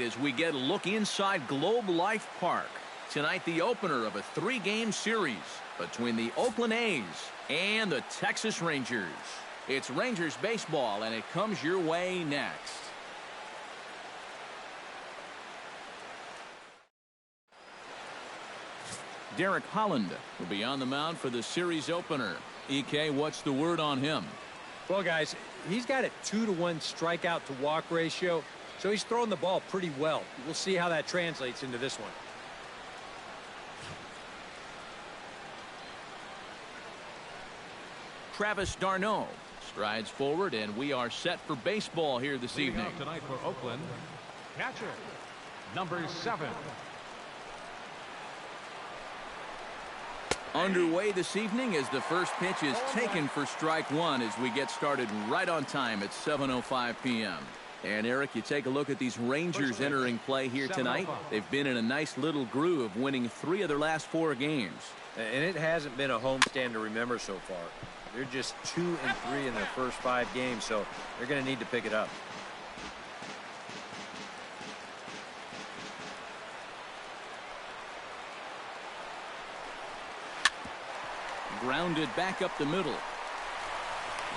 As we get a look inside Globe Life Park. Tonight, the opener of a 3-game series between the Oakland A's and the Texas Rangers. It's Rangers baseball, and it comes your way next. Derek Holland will be on the mound for the series opener. EK, what's the word on him? Well, guys, he's got a 2-to-1 strikeout to walk ratio, so he's throwing the ball pretty well. We'll see how that translates into this one. Travis d'Arnaud strides forward, and we are set for baseball here this evening. Tonight for Oakland, catcher, number 7. Underway this evening as the first pitch is taken for strike one as we get started right on time at 7:05 p.m. And Eric, you take a look at these Rangers entering play here tonight. They've been in a nice little groove, winning 3 of their last 4 games. And it hasn't been a homestand to remember so far. They're just 2-3 in their first 5 games, so they're going to need to pick it up. Grounded back up the middle.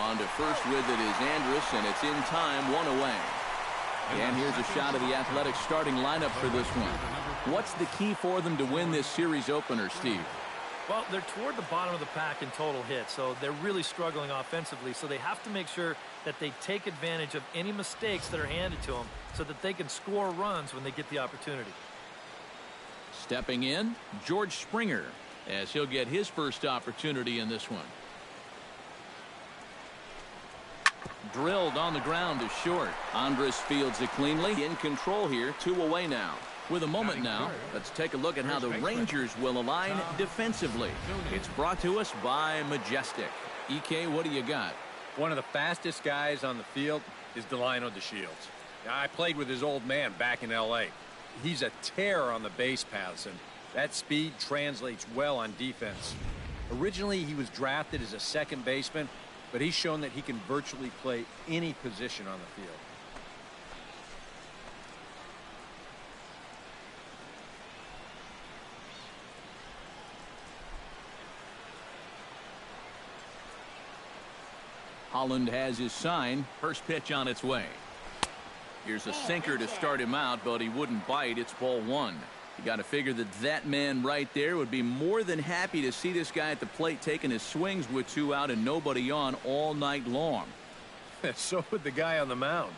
On to first with it is Andrus, and it's in time, 1 away. And here's a shot of the Athletics starting lineup for this one. What's the key for them to win this series opener, Steve? Well, they're toward the bottom of the pack in total hits, so they're really struggling offensively, so they have to make sure that they take advantage of any mistakes that are handed to them so that they can score runs when they get the opportunity. Stepping in, George Springer, as he'll get his first opportunity in this one. Drilled on the ground to short. Andrus fields it cleanly. In control here, 2 away now. With a moment now, let's take a look at how the Rangers will align defensively. It's brought to us by Majestic. EK, what do you got? One of the fastest guys on the field is Delino DeShields. I played with his old man back in L.A. He's a terror on the base paths, and that speed translates well on defense. Originally, he was drafted as a second baseman, but he's shown that he can virtually play any position on the field. Holland has his sign. First pitch on its way. Here's a sinker to start him out, but he wouldn't bite. It's ball 1. You got to figure that that man right there would be more than happy to see this guy at the plate taking his swings with 2 out and nobody on all night long. So would the guy on the mound.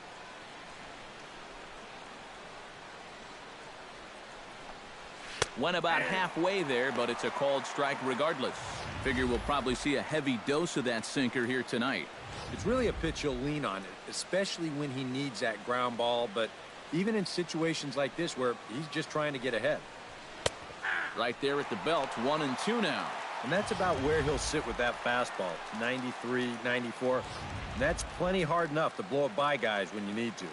Went about halfway there, but it's a called strike regardless. Figure we'll probably see a heavy dose of that sinker here tonight. It's really a pitch you'll lean on, especially when he needs that ground ball, but even in situations like this where he's just trying to get ahead. Right there at the belt, 1-2 now. And that's about where he'll sit with that fastball, 93, 94. And that's plenty hard enough to blow it by guys when you need to.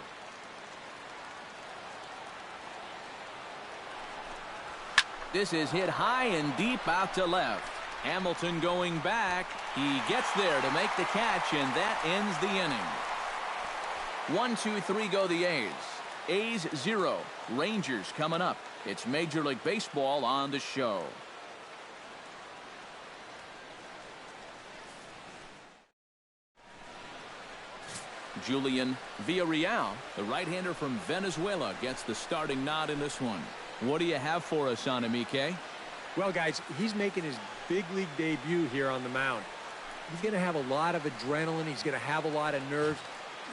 This is hit high and deep out to left. Hamilton going back. He gets there to make the catch, and that ends the inning. 1-2-3 go the A's. A's 0. Rangers coming up. It's Major League Baseball on the show. Julian Villarreal, the right-hander from Venezuela, gets the starting nod in this one. What do you have for us on him, EK? Well, guys, he's making his big league debut here on the mound. He's going to have a lot of adrenaline. He's going to have a lot of nerves.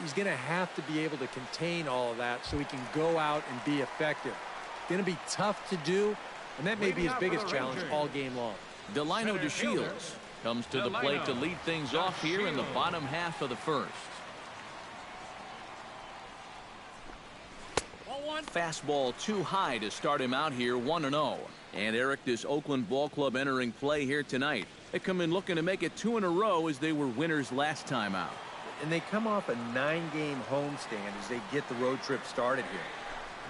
He's going to have to be able to contain all of that so he can go out and be effective. It's going to be tough to do, and that may be his biggest challenge all game long. Delino DeShields comes to the plate to lead things off here in the bottom half of the first. Fastball too high to start him out here, 1-0. And Eric, this Oakland ball club entering play here tonight. They come in looking to make it 2 in a row as they were winners last time out. And they come off a 9-game homestand as they get the road trip started here.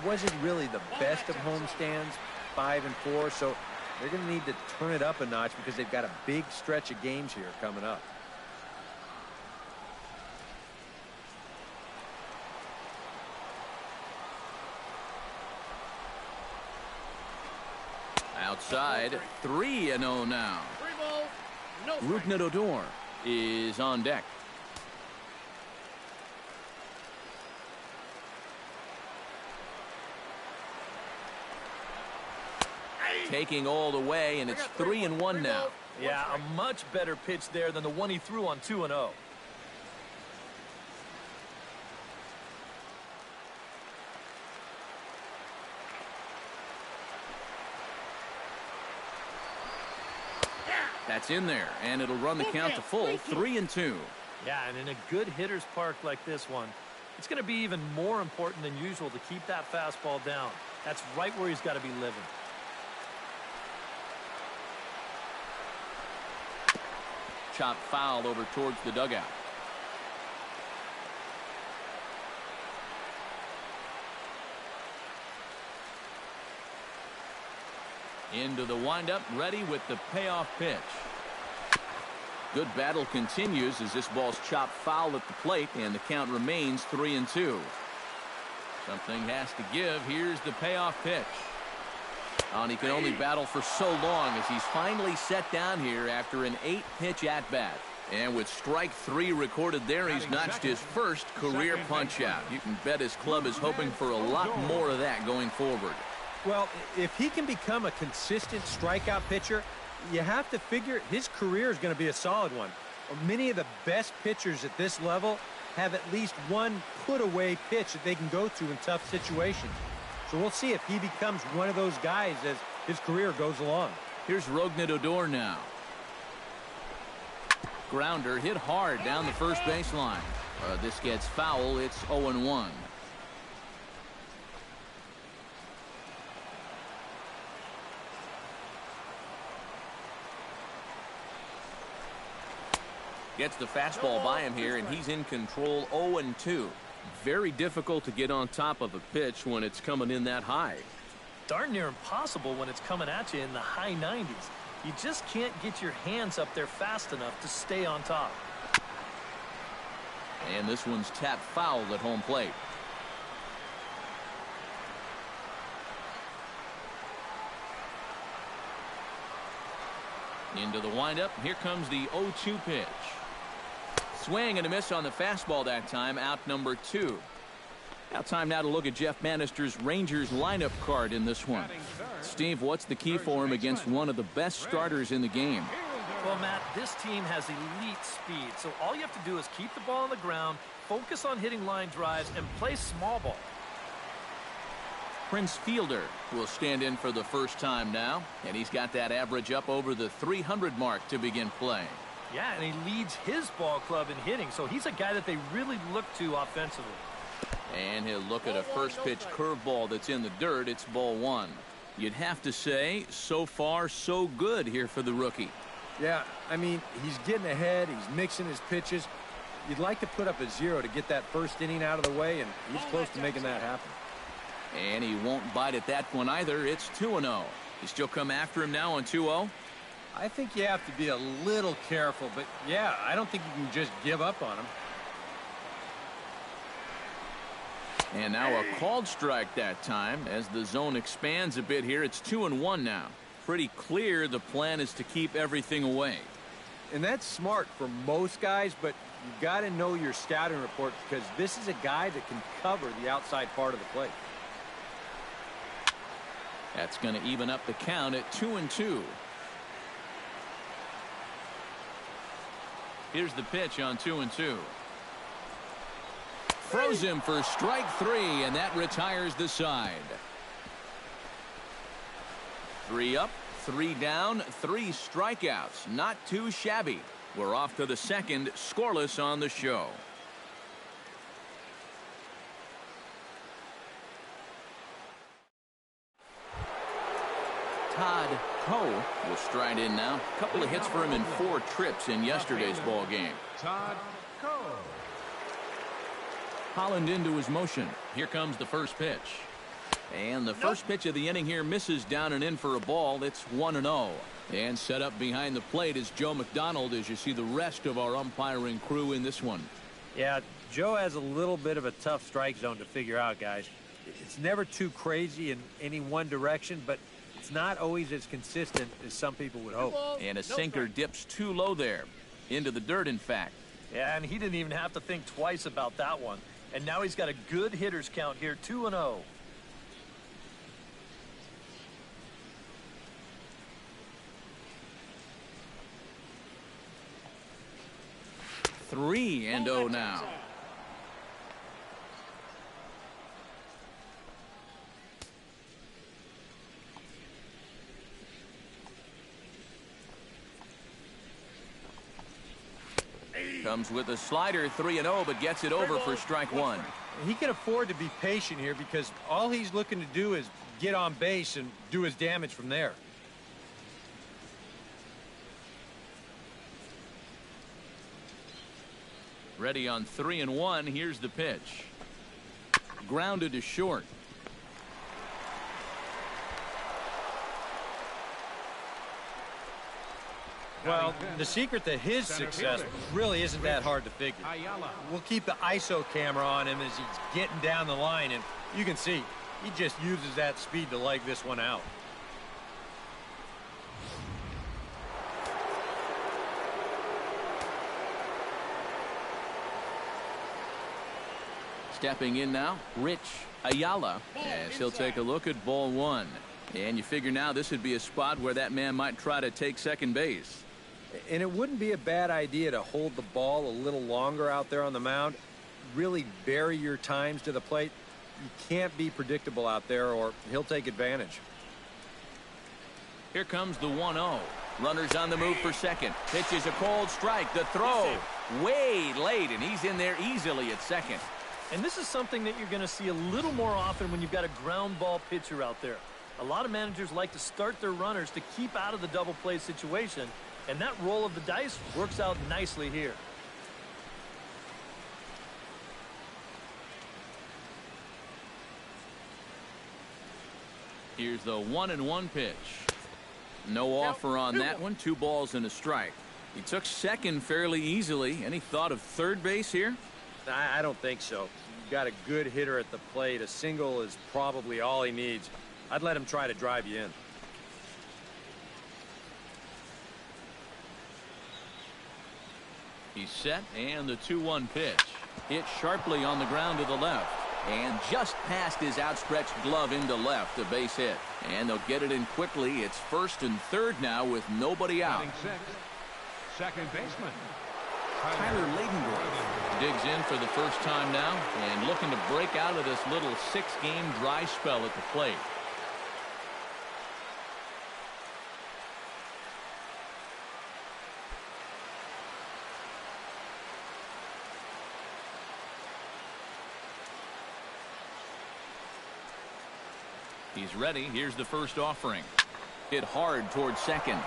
It wasn't really the best of homestands, 5-4, so they're going to need to turn it up a notch because they've got a big stretch of games here coming up. Outside, 3-0 now. Odor is on deck. Taking all the way, and it's 3-1 now. Yeah, a much better pitch there than the one he threw on 2-0. That's in there, and it'll run the count to full, 3-2. Yeah, and in a good hitter's park like this one, it's going to be even more important than usual to keep that fastball down. That's right where he's got to be living. Chop foul over towards the dugout. Into the windup, ready with the payoff pitch. Good battle continues as this ball's chopped foul at the plate, and the count remains 3-2. Something has to give. Here's the payoff pitch. Oh, and he can only battle for so long as he's finally set down here after an 8-pitch at-bat. And with strike 3 recorded there, he's notched his first career punch-out. You can bet his club is hoping for a lot more of that going forward. Well, if he can become a consistent strikeout pitcher, you have to figure his career is going to be a solid one. Many of the best pitchers at this level have at least one put-away pitch that they can go to in tough situations. So we'll see if he becomes one of those guys as his career goes along. Here's Odor now. Grounder hit hard down the first baseline. This gets foul. It's 0-1. Gets the fastball by him here, and he's in control. 0-2. Very difficult to get on top of a pitch when it's coming in that high. Darn near impossible when it's coming at you in the high 90s. You just can't get your hands up there fast enough to stay on top. And this one's tapped foul at home plate. Into the windup. Here comes the 0-2 pitch. Swing and a miss on the fastball that time. Out number 2. Now time now to look at Jeff Bannister's Rangers lineup card in this one. Steve, what's the key for him against one of the best starters in the game? Well, Matt, this team has elite speed, so all you have to do is keep the ball on the ground, focus on hitting line drives, and play small ball. Prince Fielder will stand in for the first time now, and he's got that average up over the 300 mark to begin play. Yeah, and he leads his ball club in hitting, so he's a guy that they really look to offensively. And he'll look at a first pitch curveball that's in the dirt. It's ball 1. You'd have to say, so far, so good here for the rookie. Yeah, I mean, he's getting ahead. He's mixing his pitches. You'd like to put up a 0 to get that first inning out of the way, and he's close to making that happen. And he won't bite at that one either. It's 2-0. You still come after him now on 2-0? I think you have to be a little careful, but yeah, I don't think you can just give up on him. And now a called strike that time as the zone expands a bit here. It's 2-1 now. Pretty clear the plan is to keep everything away. And that's smart for most guys, but you've got to know your scouting report because this is a guy that can cover the outside part of the plate. That's going to even up the count at 2-2. Here's the pitch on 2-2. Throws him for strike 3, and that retires the side. 3 up, 3 down, 3 strikeouts. Not too shabby. We're off to the second, scoreless on the show. Todd Coe will stride in now. A couple of hits for him in 4 trips in yesterday's ball game. Todd Coe. Holland into his motion. Here comes the first pitch. And the first pitch of the inning here misses down and in for a ball. It's 1-0. And set up behind the plate is Joe McDonald as you see the rest of our umpiring crew in this one. Yeah, Joe has a little bit of a tough strike zone to figure out, guys. It's never too crazy in any one direction, but It's not always as consistent as some people would hope. And a sinker dips too low there. Into the dirt, in fact. Yeah, and he didn't even have to think twice about that one. And now he's got a good hitter's count here, 2-0. Three and 0 now. Comes with a slider, 3-0, but gets it over for strike one. He can afford to be patient here because all he's looking to do is get on base and do his damage from there. Ready on 3-1. Here's the pitch. Grounded to short. Well, the secret to his success really isn't that hard to figure. We'll keep the ISO camera on him as he's getting down the line, and you can see he just uses that speed to leg this one out. Stepping in now, Rich Ayala, as he'll take a look at ball one. And you figure now this would be a spot where that man might try to take second base. And it wouldn't be a bad idea to hold the ball a little longer out there on the mound. Really vary your times to the plate. You can't be predictable out there or he'll take advantage. Here comes the 1-0. Runners on the move for second. Pitches a cold strike. The throw way late, and he's in there easily at second. And this is something that you're going to see a little more often when you've got a ground ball pitcher out there. A lot of managers like to start their runners to keep out of the double play situation, and that roll of the dice works out nicely here. Here's the 1-1 pitch. No offer on that one. 2 balls and a strike. He took second fairly easily. Any thought of third base here? I don't think so. You've got a good hitter at the plate. A single is probably all he needs. I'd let him try to drive you in. He's set, and the 2-1 pitch. Hit sharply on the ground to the left. And just past his outstretched glove into left, a base hit. And they'll get it in quickly. It's first and third now with nobody out. Second baseman Tyler Ladendorf digs in for the first time now and looking to break out of this little 6-game dry spell at the plate. He's ready. Here's the first offering. Hit hard towards second.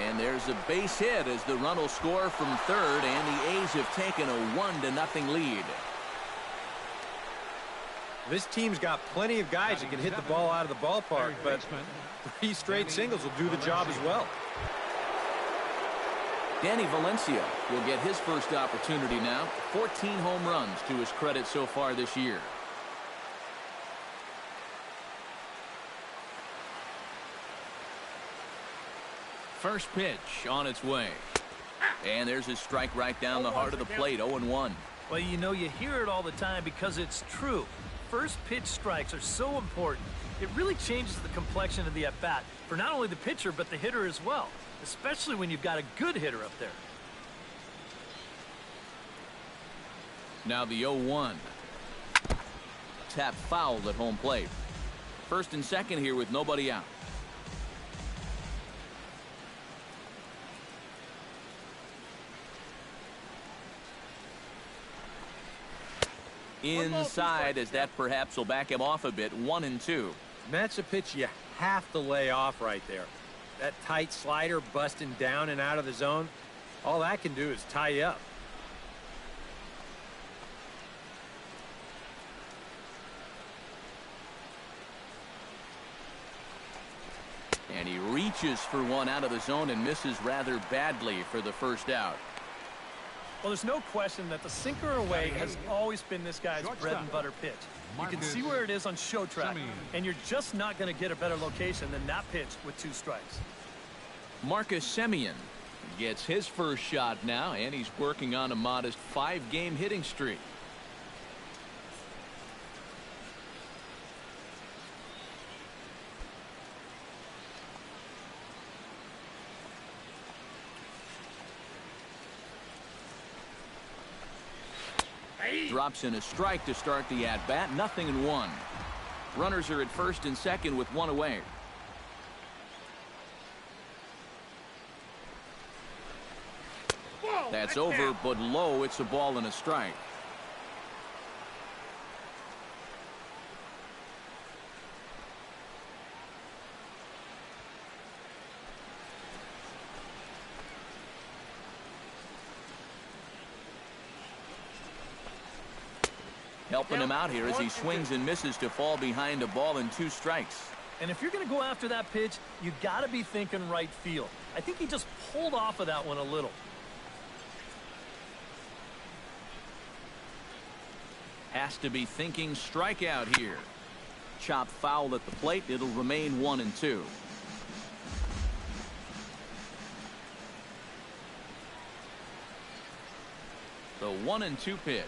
And there's a base hit as the run will score from third, and the A's have taken a 1-0 lead. This team's got plenty of guys that can hit the ball out of the ballpark, but 3 straight singles will do the job as well. Danny Valencia will get his first opportunity now. 14 home runs to his credit so far this year. First pitch on its way. And there's his strike right down the heart of the plate, 0-1. Well, you know, you hear it all the time because it's true. First pitch strikes are so important. It really changes the complexion of the at-bat for not only the pitcher but the hitter as well, especially when you've got a good hitter up there. Now the 0-1. Tap fouled at home plate. First and second here with nobody out. Inside, as that perhaps will back him off a bit. 1-2. That's a pitch you have to lay off right there. That tight slider busting down and out of the zone, all that can do is tie you up. And he reaches for one out of the zone and misses rather badly for the first out. Well, there's no question that the sinker away has always been this guy's bread and butter pitch. You can see where it is on show track, and you're just not going to get a better location than that pitch with 2 strikes. Marcus Semien gets his first shot now, and he's working on a modest 5-game hitting streak. Drops in a strike to start the at-bat. 0-1. Runners are at first and second with 1 away. That's over, but low. It's a ball and a strike. Helping him out here as he swings and misses to fall behind a ball and 2 strikes. And if you're going to go after that pitch, you got to be thinking right field. I think he just pulled off of that one a little. Has to be thinking strikeout here. Chop foul at the plate. It'll remain 1-2. The 1-2 pitch.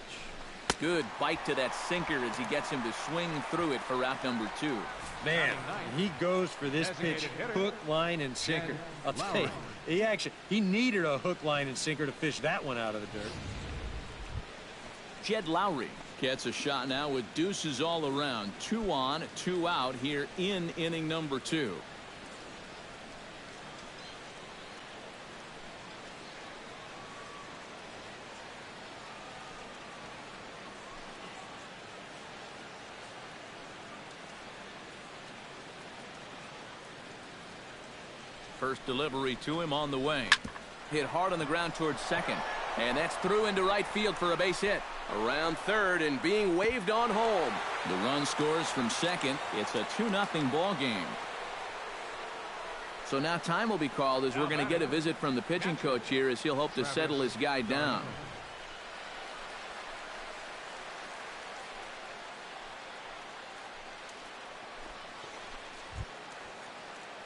Good bite to that sinker as he gets him to swing through it for out number 2. Man, he goes for this pitch hook, line, and sinker. I'll tell you, he needed a hook, line, and sinker to fish that one out of the dirt. Jed Lowry gets a shot now with deuces all around. 2 on, 2 out here in inning number 2. First delivery to him on the way. Hit hard on the ground towards second. And that's through into right field for a base hit. Around third and being waved on home. The run scores from second. It's a 2-0 ball game. So now time will be called as we're going to get a visit from the pitching coach here as he'll hope to settle his guy down.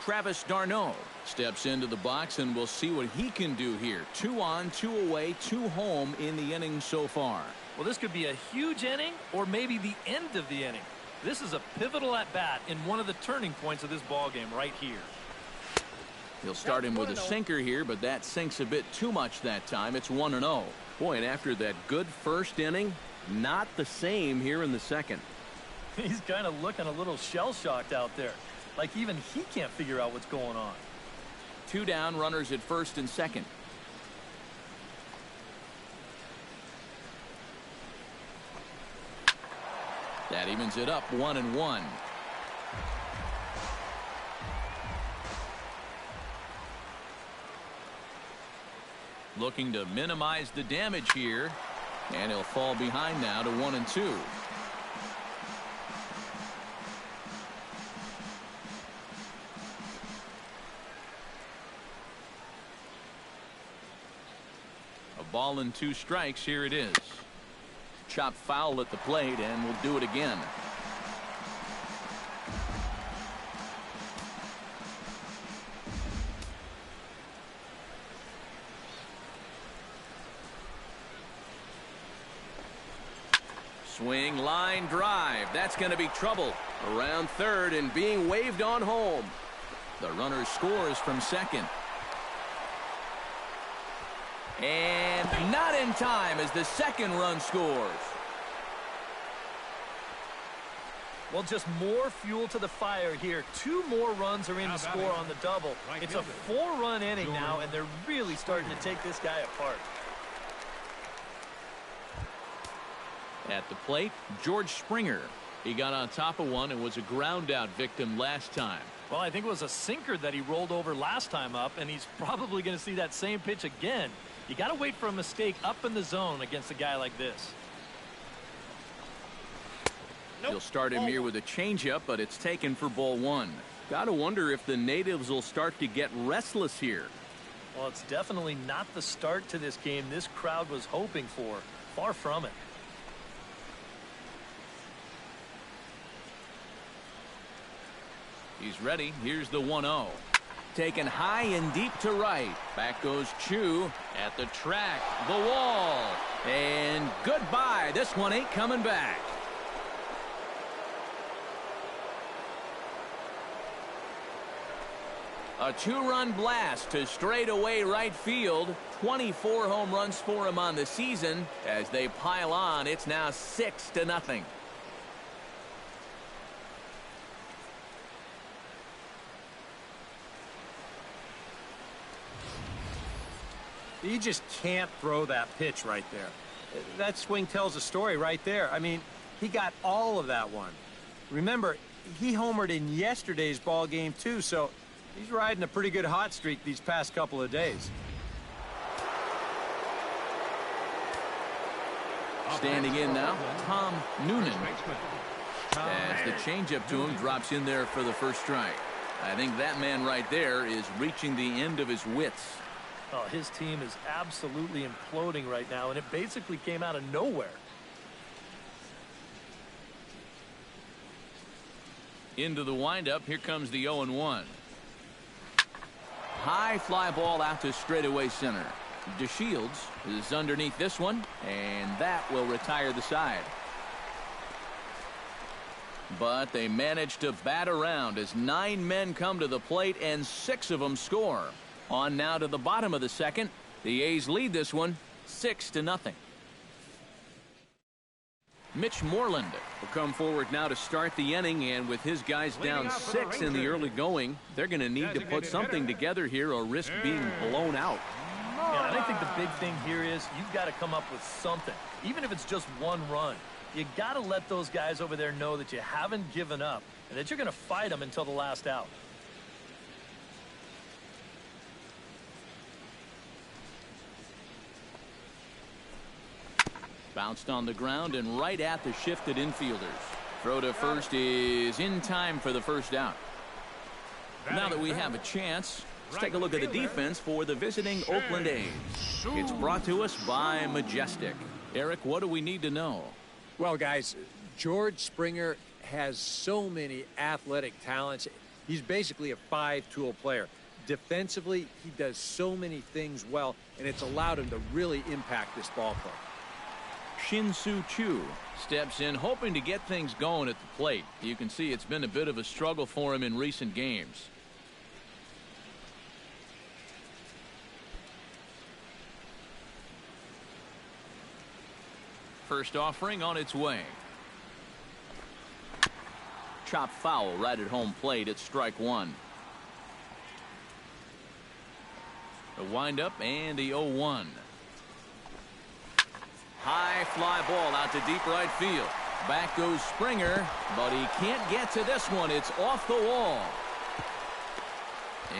Travis d'Arnaud steps into the box, and we'll see what he can do here. 2 on, 2 away, 2 home in the inning so far. Well, this could be a huge inning or maybe the end of the inning. This is a pivotal at-bat in one of the turning points of this ball game right here. He'll start him with a sinker here, but that sinks a bit too much that time. It's 1-0. Boy, and after that good first inning, not the same here in the second. He's kind of looking a little shell-shocked out there. Like even he can't figure out what's going on. 2 down, runners at first and second. That evens it up 1-1. Looking to minimize the damage here, and he'll fall behind now to 1-2. Ball and 2 strikes. Here it is. Chop foul at the plate, and we'll do it again. Swing, line, drive. That's going to be trouble. Around third and being waved on home. The runner scores from second. And not in time as the second run scores. Well, just more fuel to the fire here. 2 more runs are in to score on the double. It's a 4-run inning now, and they're really starting to take this guy apart. At the plate, George Springer. He got on top of one and was a ground out victim last time. Well, I think it was a sinker that he rolled over last time up, and he's probably going to see that same pitch again. You got to wait for a mistake up in the zone against a guy like this. He'll start him here with a changeup, but it's taken for ball 1. Got to wonder if the natives will start to get restless here. Well, it's definitely not the start to this game this crowd was hoping for. Far from it. He's ready. Here's the 1-0. Taken high and deep to right. Back goes Chu at the track. The wall. And goodbye. This one ain't coming back. A 2-run blast to straightaway right field. 24 home runs for him on the season. As they pile on, it's now 6-0. You just can't throw that pitch right there. That swing tells a story right there. I mean, he got all of that one. Remember, he homered in yesterday's ball game too, so he's riding a pretty good hot streak these past couple of days. Standing in now, Tom Noonan. As the changeup to him drops in there for the first strike. I think that man right there is reaching the end of his wits. Oh, his team is absolutely imploding right now, and it basically came out of nowhere. Into the windup. Here comes the 0-1. High fly ball out to straightaway center. DeShields is underneath this one, and that will retire the side. But they manage to bat around as 9 men come to the plate, and 6 of them score. On now to the bottom of the second. The A's lead this one 6-0. Mitch Moreland will come forward now to start the inning, and with his guys down 6 in the early going, they're going to need to put something together here or risk being blown out. Yeah, and I think the big thing here is you've got to come up with something, even if it's just 1 run. You got to let those guys over there know that you haven't given up and that you're going to fight them until the last out. Bounced on the ground and right at the shifted infielders. Throw to first is in time for the first out. Now that we have a chance, let's take a look at the defense for the visiting Oakland A's. It's brought to us by Majestic. Eric, what do we need to know? Well, guys, George Springer has so many athletic talents. He's basically a 5-tool player. Defensively, he does so many things well, and it's allowed him to really impact this ball club. Shin-Soo Choo steps in hoping to get things going at the plate. You can see it's been a bit of a struggle for him in recent games. First offering on its way. Chop foul right at home plate. It's strike 1. The windup and the 0-1. High fly ball out to deep right field. Back goes Springer, but he can't get to this one. It's off the wall.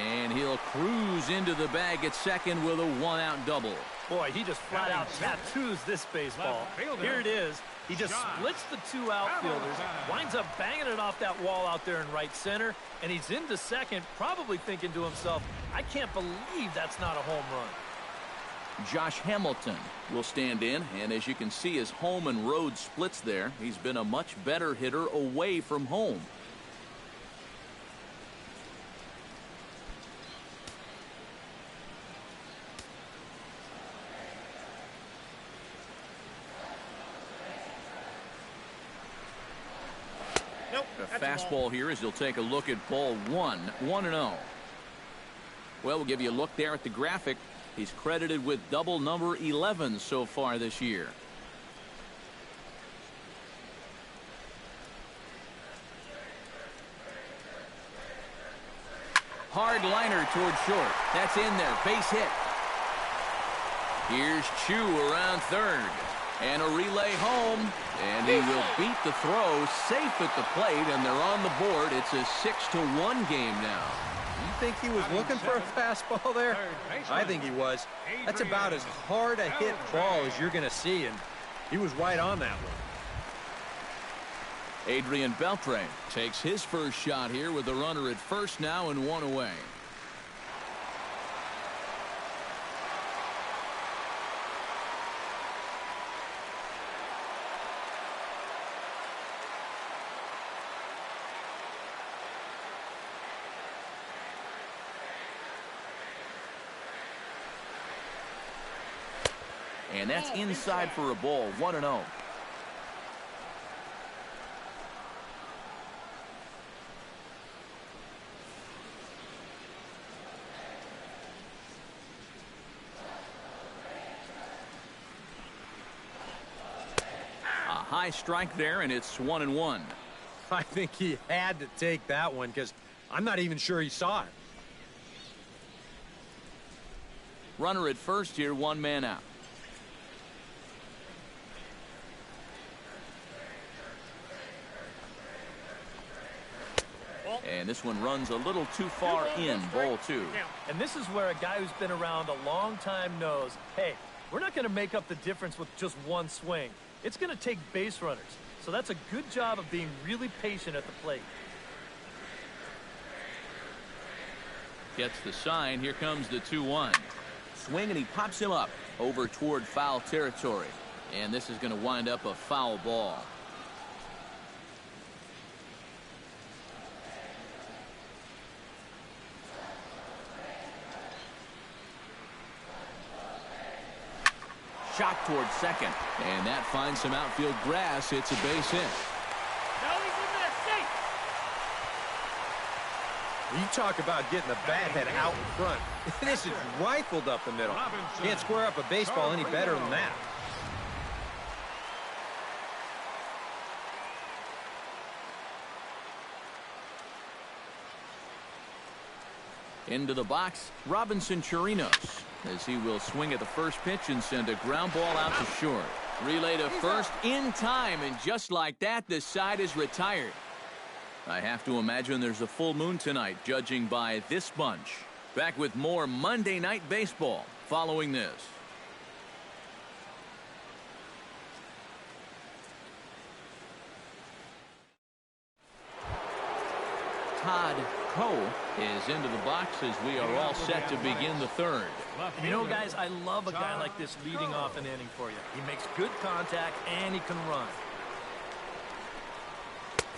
And he'll cruise into the bag at second with a 1-out double. Boy, he just flat out tattoos this baseball. Here it is. He just splits the 2 outfielders, winds up banging it off that wall out there in right center, and he's into second, probably thinking to himself, I can't believe that's not a home run. Josh Hamilton will stand in, and as you can see, his home and road splits there. He's been a much better hitter away from home. A fastball here as he'll take a look at ball 1, 1-0. Well, we'll give you a look there at the graphic. He's credited with double number 11 so far this year. Hard liner toward short. That's in there. Base hit. Here's Chu around third. And a relay home. And he will beat the throw safe at the plate, and they're on the board. It's a 6-1 game now. You think he was looking for a fastball there? I think he was. That's about as hard a hit ball as you're going to see, and he was right on that one. Adrian Beltre takes his first shot here with the runner at first now and 1 away. And that's inside for a ball, 1-0. High strike there, and it's 1-1. I think he had to take that one because I'm not even sure he saw it. Runner at first here, one man out. And this one runs a little too far in, ball 2. And this is where a guy who's been around a long time knows, hey, we're not going to make up the difference with just one swing. It's going to take base runners. So that's a good job of being really patient at the plate. Gets the sign. Here comes the 2-1. Swing, and he pops him up over toward foul territory. And this is going to wind up a foul ball. Shot towards second, and that finds some outfield grass. It's a base hit. No, he's in there, safe. You talk about getting the bat head out in front. This is rifled up the middle. Can't square up a baseball any better than that. Into the box, Robinson Chirinos, as he will swing at the first pitch and send a ground ball out to short. Relay to first in time, and just like that, the side is retired. I have to imagine there's a full moon tonight, judging by this bunch. Back with more Monday Night Baseball following this. Todd Coe is into the box as we are all set to begin the third. You know, guys, I love a guy like this leading off an inning for you. He makes good contact and he can run.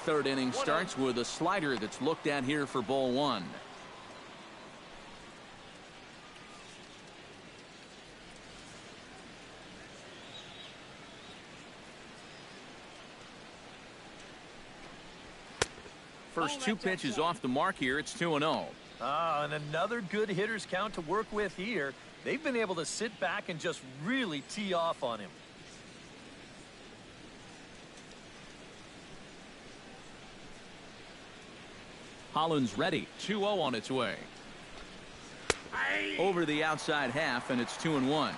Third inning starts with a slider that's looked at here for ball 1. First 2 pitches off the mark here. It's 2-0. And another good hitter's count to work with here. They've been able to sit back and just really tee off on him. Holland's ready. 2-0 on its way. Over the outside half, and it's 2-1.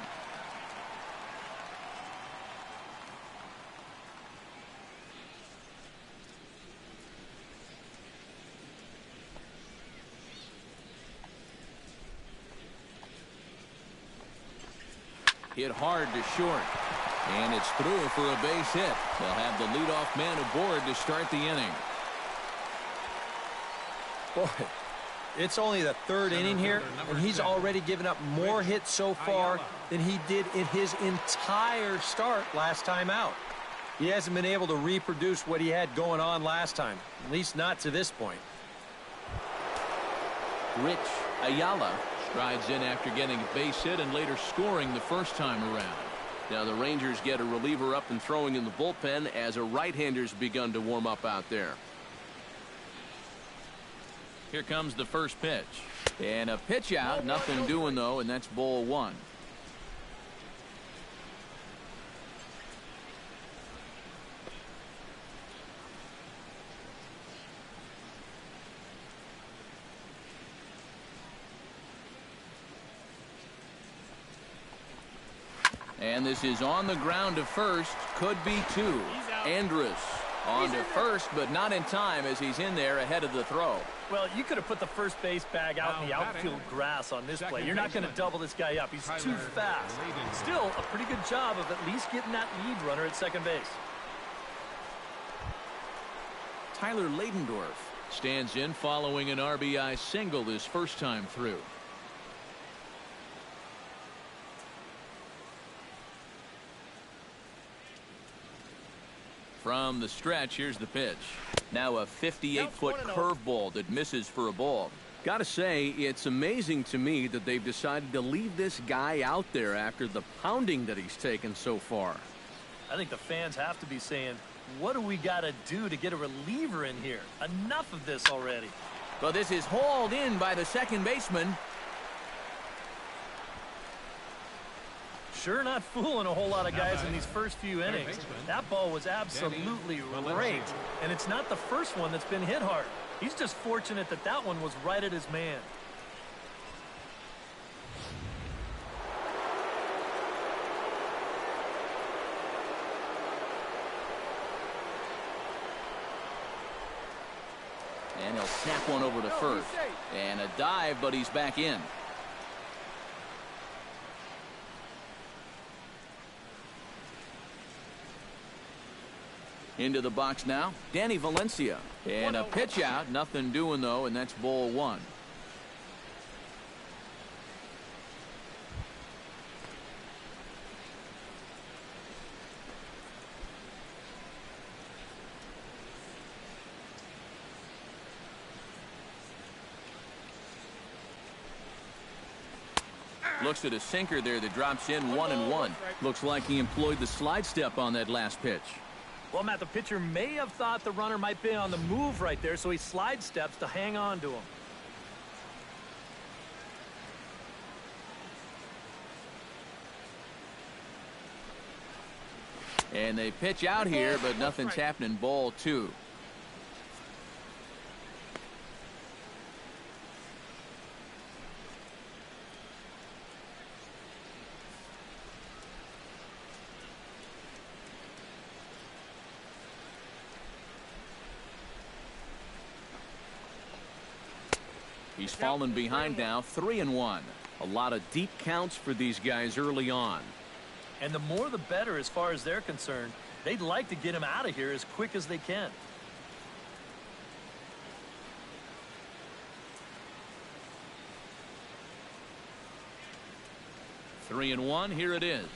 Hit hard to short, and it's through for a base hit. They'll have the leadoff man aboard to start the inning. Boy, it's only the third inning here, and he's already given up more hits so far than he did in his entire start last time out. He hasn't been able to reproduce what he had going on last time, at least not to this point. Rich Ayala strides in after getting a base hit and later scoring the first time around. Now the Rangers get a reliever up and throwing in the bullpen as a right-hander's begun to warm up out there. Here comes the first pitch. And a pitch out. Nothing doing, though, and that's ball 1. And this is on the ground to first. Could be 2. Andrus on to first, but not in time as he's in there ahead of the throw. Well, you could have put the first base bag out in the outfield grass on this play. You're not going to double this guy up. He's too fast. Still, a pretty good job of at least getting that lead runner at second base. Tyler Ladendorf stands in following an RBI single his first time through. From the stretch, here's the pitch. Now a 58-foot curveball that misses for a ball. Gotta say, it's amazing to me that they've decided to leave this guy out there after the pounding that he's taken so far. I think the fans have to be saying, what do we got to do to get a reliever in here? Enough of this already. Well, this is hauled in by the second baseman. Sure not fooling a whole lot of guys in these first few innings. That ball was absolutely raked, and it's not the first one that's been hit hard. He's just fortunate that that one was right at his man. And he'll snap one over to first. And a dive, but he's back in. Into the box now, Danny Valencia. And a pitch out, nothing doing though, and that's ball one. Looks at a sinker there that drops in 1-1. Looks like he employed the slide step on that last pitch. Well, Matt, the pitcher may have thought the runner might be on the move right there, so he slide steps to hang on to him. And they pitch out here, but nothing's happening. Ball two. He's fallen behind now, 3-1. A lot of deep counts for these guys early on. And the more the better as far as they're concerned. They'd like to get him out of here as quick as they can. Three and one, here it is.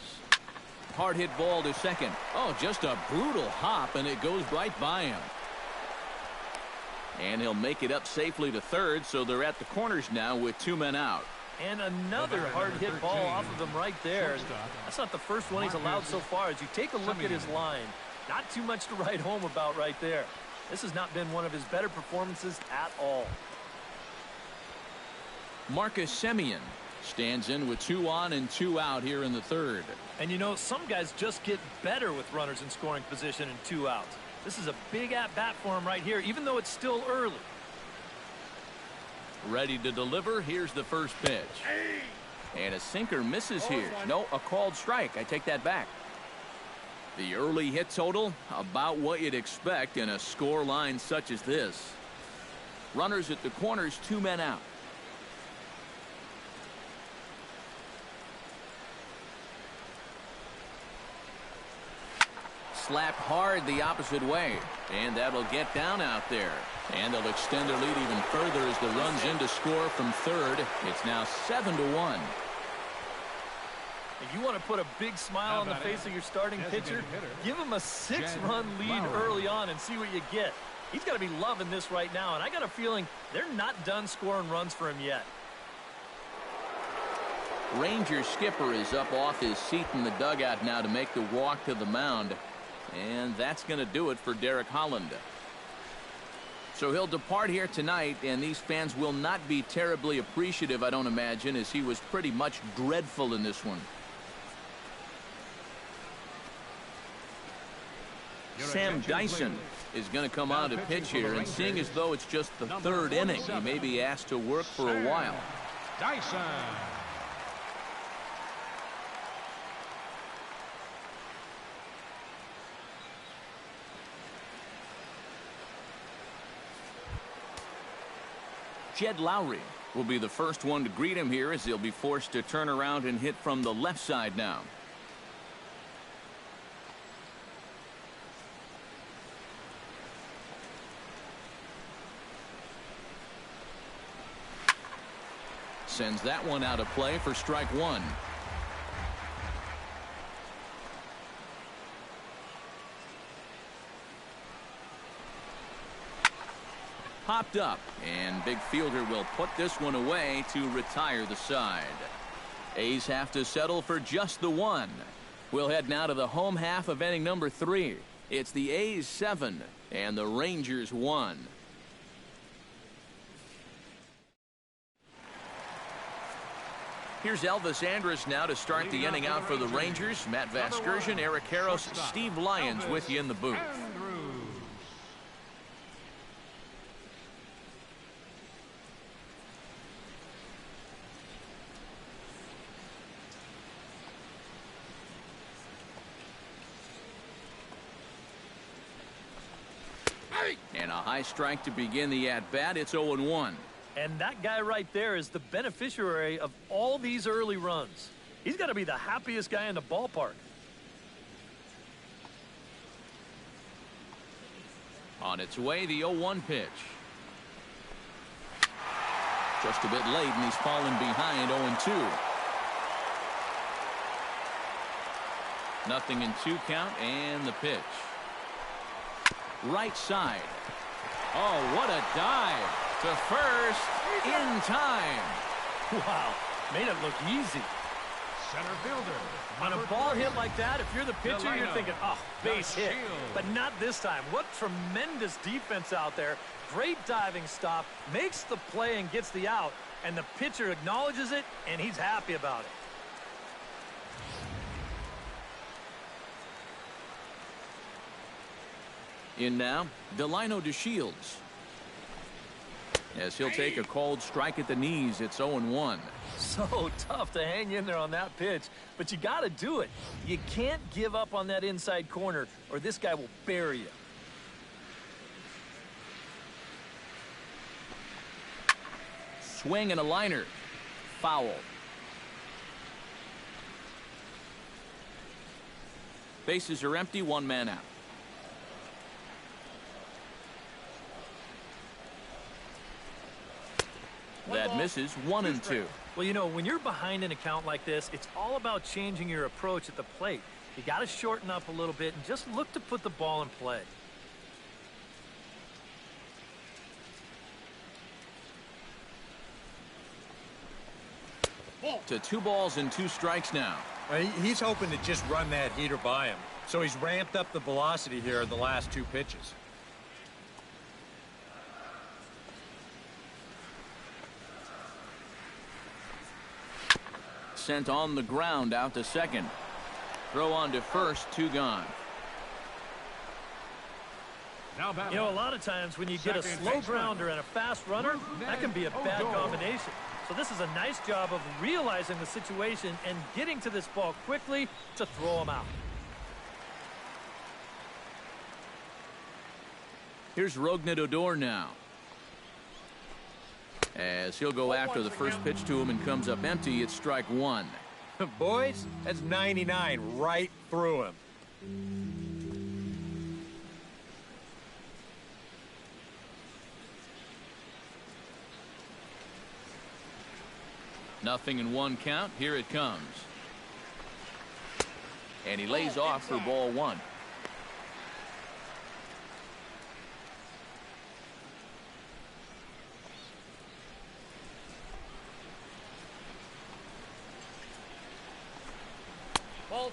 Hard hit ball to second. Oh, just a brutal hop, and it goes right by him. And he'll make it up safely to third, so they're at the corners now with two men out. And another hard hit ball off of him right there. That's not the first one he's allowed so far. As you take a look at his line, not too much to write home about right there. This has not been one of his better performances at all. Marcus Semien stands in with 2 on and 2 out here in the third. And you know, some guys just get better with runners in scoring position and 2 outs. This is a big at-bat for him right here, even though it's still early. Ready to deliver. Here's the first pitch. And a sinker misses here. No, a called strike. I take that back. The early hit total, about what you'd expect in a score line such as this. Runners at the corners, 2 men out. Slapped hard the opposite way, and that'll get down out there, and they'll extend their lead even further as the runs in to score from third. It's now 7-1. If you want to put a big smile on the face of your starting pitcher, give him a 6-run lead early on and see what you get. He's got to be loving this right now, and I got a feeling they're not done scoring runs for him yet. Rangers skipper is up off his seat in the dugout now to make the walk to the mound. And that's going to do it for Derek Holland. So he'll depart here tonight, and these fans will not be terribly appreciative, I don't imagine, as he was pretty much dreadful in this one. Sam Dyson is going to come on to pitch here, and seeing as though it's just the third inning, he may be asked to work for a while. Dyson. Jed Lowry will be the first one to greet him here, as he'll be forced to turn around and hit from the left side now. Sends that one out of play for strike one. popped up, and big fielder will put this one away to retire the side. A's have to settle for just the one. We'll head now to the home half of inning number 3. It's the A's 7 and the Rangers 1. Here's Elvis Andrus now to start the inning out for the Rangers. Matt Vasgersian, Eric Karros, Steve Lyons with you in the booth. And a high strike to begin the at-bat. It's 0-1. And that guy right there is the beneficiary of all these early runs. He's got to be the happiest guy in the ballpark. On its way, the 0-1 pitch. Just a bit late, and he's fallen behind 0-2. Nothing in 2 count, and the pitch. Right side. Oh, what a dive to first in time. Wow, made it look easy. Center fielder. On a ball hit like that, if you're the pitcher, you're thinking, oh, base hit. But not this time. What tremendous defense out there. Great diving stop, makes the play and gets the out, and the pitcher acknowledges it, and he's happy about it. In now, Delino DeShields. As he'll take a cold strike at the knees, it's 0-1. So tough to hang in there on that pitch, but you got to do it. You can't give up on that inside corner, or this guy will bury you. Swing and a liner. Foul. Bases are empty, 1 man out. That misses. 1-2. Well, you know, when you're behind an account like this, it's all about changing your approach at the plate. You got to shorten up a little bit and just look to put the ball in play. To 2 balls and 2 strikes now. He's hoping to just run that heater by him. So he's ramped up the velocity here in the last 2 pitches. Sent on the ground out to second. Throw on to first, 2 gone. You know, a lot of times when you get a slow grounder and a fast runner, that can be a bad combination. So this is a nice job of realizing the situation and getting to this ball quickly to throw him out. Here's Rougned Odor now. As he'll go after the first pitch to him and comes up empty, it's strike 1. Boys, that's 99 right through him. Nothing in 1 count. Here it comes. And he lays off for ball 1.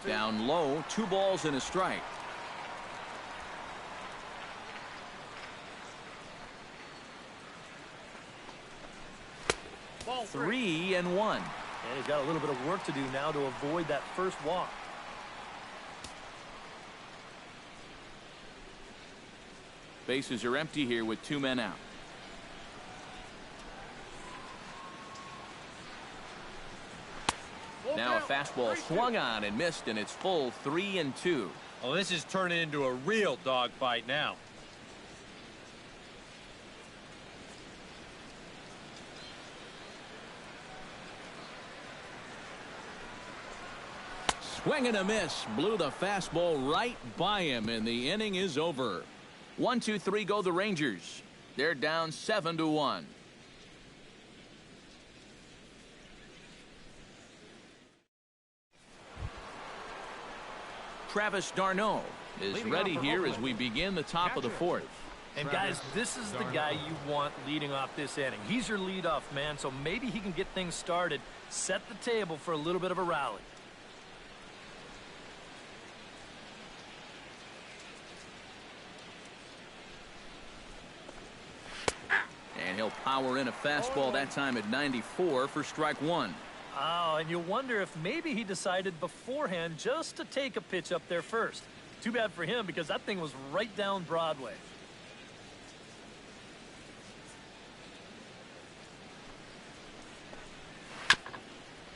Down low, 2 balls and a strike. Ball 3-1. And he's got a little bit of work to do now to avoid that first walk. Bases are empty here with 2 men out. Now a fastball swung on and missed, and it's full 3-2. Well, this is turning into a real dogfight now. Swing and a miss. Blew the fastball right by him, and the inning is over. 1-2-3 go the Rangers. They're down 7-1. Travis d'Arnaud is ready here as we begin the top of the 4th. And guys, this is the guy you want leading off this inning. He's your leadoff man, so maybe he can get things started, set the table for a little bit of a rally. And he'll power in a fastball that time at 94 for strike one. Oh, and you wonder if maybe he decided beforehand just to take a pitch up there first. Too bad for him because that thing was right down Broadway.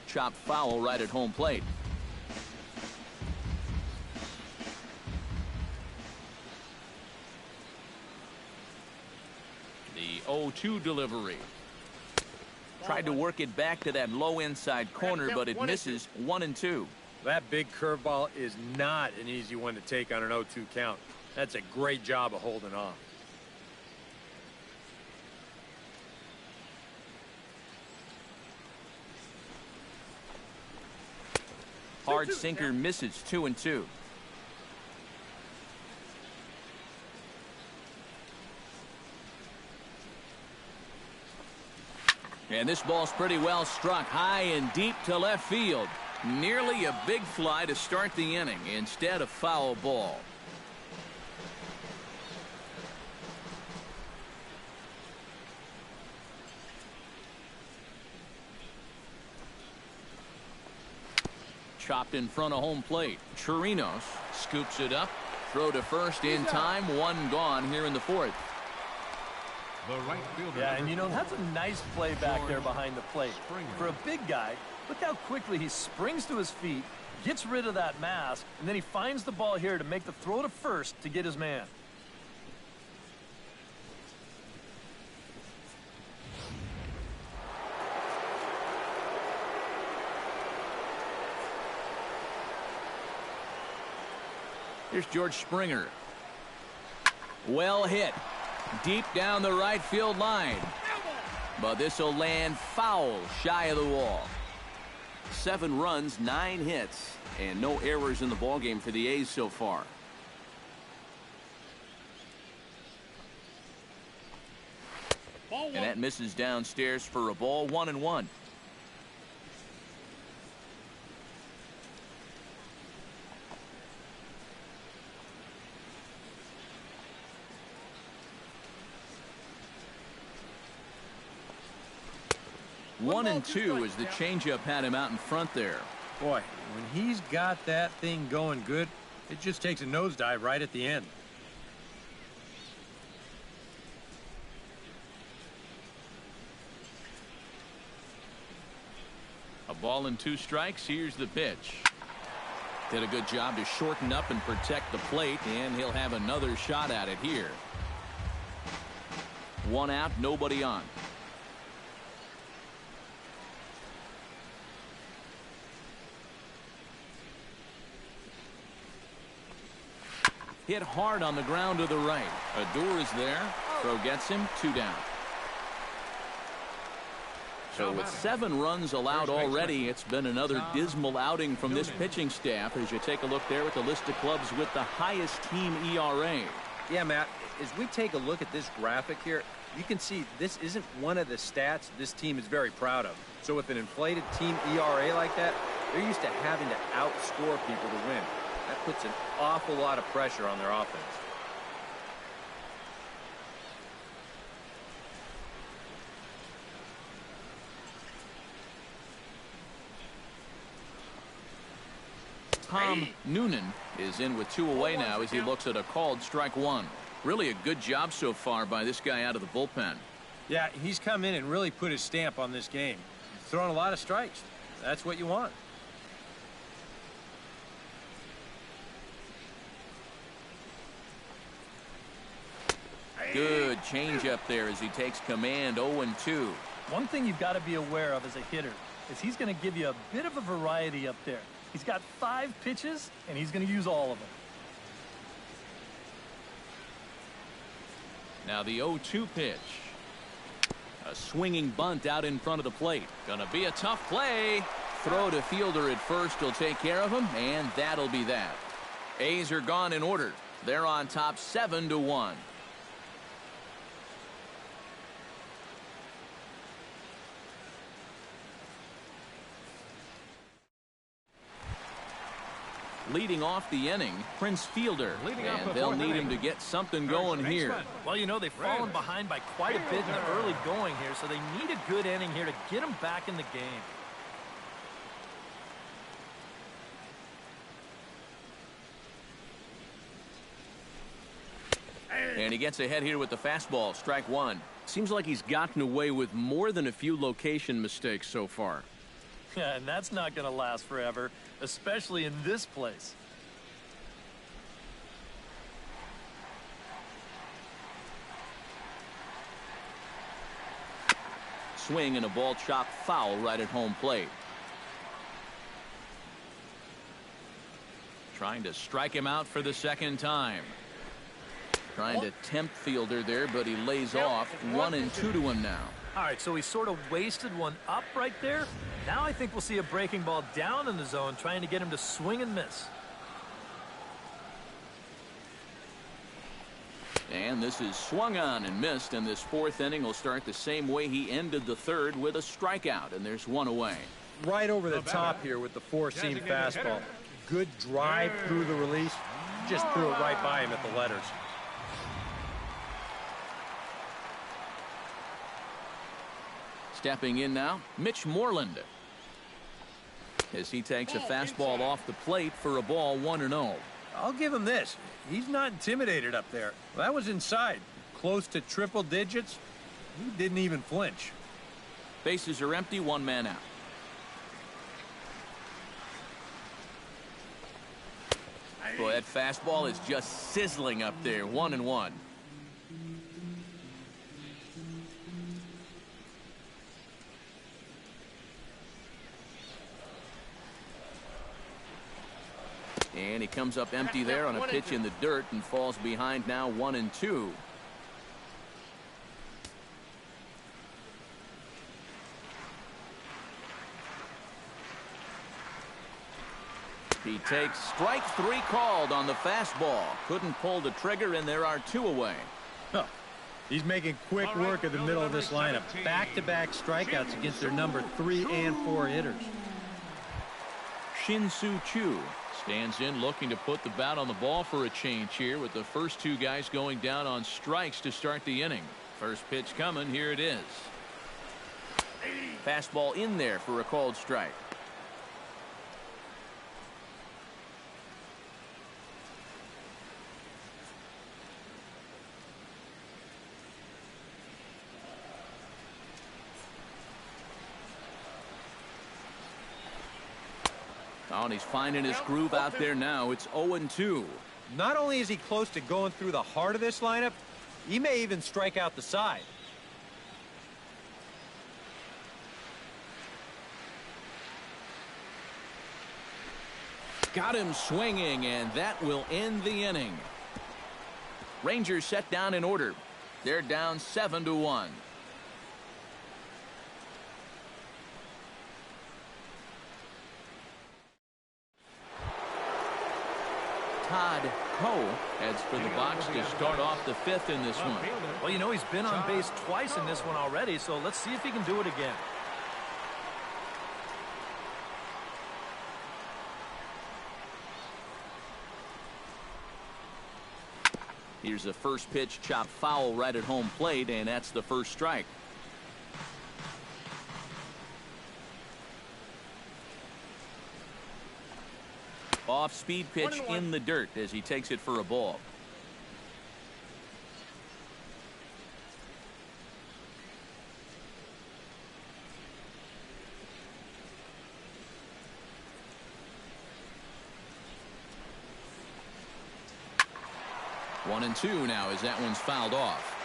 Chopped foul right at home plate. The 0-2 delivery. Tried to work it back to that low inside corner, but it misses. 1-2. That big curveball is not an easy one to take on an 0-2 count. That's a great job of holding off. Hard sinker misses. 2-2. And this ball's pretty well struck high and deep to left field. Nearly a big fly to start the inning. Instead, a foul ball. Chopped in front of home plate. Chirinos scoops it up. Throw to first in time. One gone here in the fourth. The right fielder. Yeah, and you know, that's a nice play back there behind the plate. For a big guy, look how quickly he springs to his feet, gets rid of that mask, and then he finds the ball here to make the throw to first to get his man. Here's George Springer. Well hit. Deep down the right field line. But this will land foul shy of the wall. 7 runs, 9 hits, and no errors in the ballgame for the A's so far. And that misses downstairs for a ball. 1-1. One and two as the changeup had him out in front there. Boy, when he's got that thing going good, it just takes a nosedive right at the end. A ball and 2 strikes. Here's the pitch. Did a good job to shorten up and protect the plate, and he'll have another shot at it here. 1 out, nobody on. Hit hard on the ground to the right. Adore is there. Throw gets him. 2 down. So with 7 runs allowed already, it's been another dismal outing from this pitching staff as you take a look there at the list of clubs with the highest team ERA. Yeah, Matt, as we take a look at this graphic here, you can see this isn't one of the stats this team is very proud of. So with an inflated team ERA like that, they're used to having to outscore people to win. That puts an awful lot of pressure on their offense. Tom Noonan is in with 2 away now as he looks at a called strike 1. Really a good job so far by this guy out of the bullpen. Yeah, he's come in and really put his stamp on this game. He's thrown a lot of strikes. That's what you want. Good change up there as he takes command. 0-2. One thing you've got to be aware of as a hitter is he's going to give you a bit of a variety up there. He's got 5 pitches, and he's going to use all of them. Now the 0-2 pitch. A swinging bunt out in front of the plate. Gonna be a tough play. Throw to fielder at first will take care of him, and that'll be that. A's are gone in order. They're on top 7-1. Leading off the inning, Prince Fielder, and they'll need him to get something going here. Well, you know, they've fallen behind by quite a bit in the early going here, so they need a good inning here to get them back in the game. And he gets ahead here with the fastball, strike one. Seems like he's gotten away with more than a few location mistakes so far. Yeah, and that's not going to last forever, especially in this place. Swing and a ball chopped foul right at home plate. Trying to strike him out for the second time. Trying to tempt Fielder there, but he lays off. 1-2 to him now. All right, so he sort of wasted one up right there. Now I think we'll see a breaking ball down in the zone, trying to get him to swing and miss. And this is swung on and missed, and this fourth inning will start the same way he ended the third, with a strikeout, and there's one away. Right over the top here with the four-seam fastball. Good drive through the release. Just threw it right by him at the letters. Stepping in now, Mitch Moreland. As he takes a fastball off the plate for a ball, 1-0. I'll give him this. He's not intimidated up there. That was inside. Close to triple digits. He didn't even flinch. Bases are empty, one man out. Boy, that fastball is just sizzling up there. 1-1. And he comes up empty there on a pitch in the dirt and falls behind now, 1-2. He takes strike three called on the fastball. Couldn't pull the trigger, and there are two away. Huh. He's making quick work of the middle of this lineup. Back-to-back strikeouts against their number 3 and 4 hitters. Shin-Soo Choo stands in, looking to put the bat on the ball for a change here, with the first two guys going down on strikes to start the inning. First pitch coming, here it is. Fastball in there for a called strike. Oh, and he's finding his groove out there now. It's 0-2. Not only is he close to going through the heart of this lineup, he may even strike out the side. Got him swinging, and that will end the inning. Rangers set down in order. They're down 7-1. Todd Coe heads for the box to start off the fifth in this one. Well, you know, he's been on base twice in this one already, so let's see if he can do it again. Here's a first pitch chopped foul right at home plate, and that's the first strike. Off speed pitch in the dirt as he takes it for a ball. One and two now as that one's fouled off.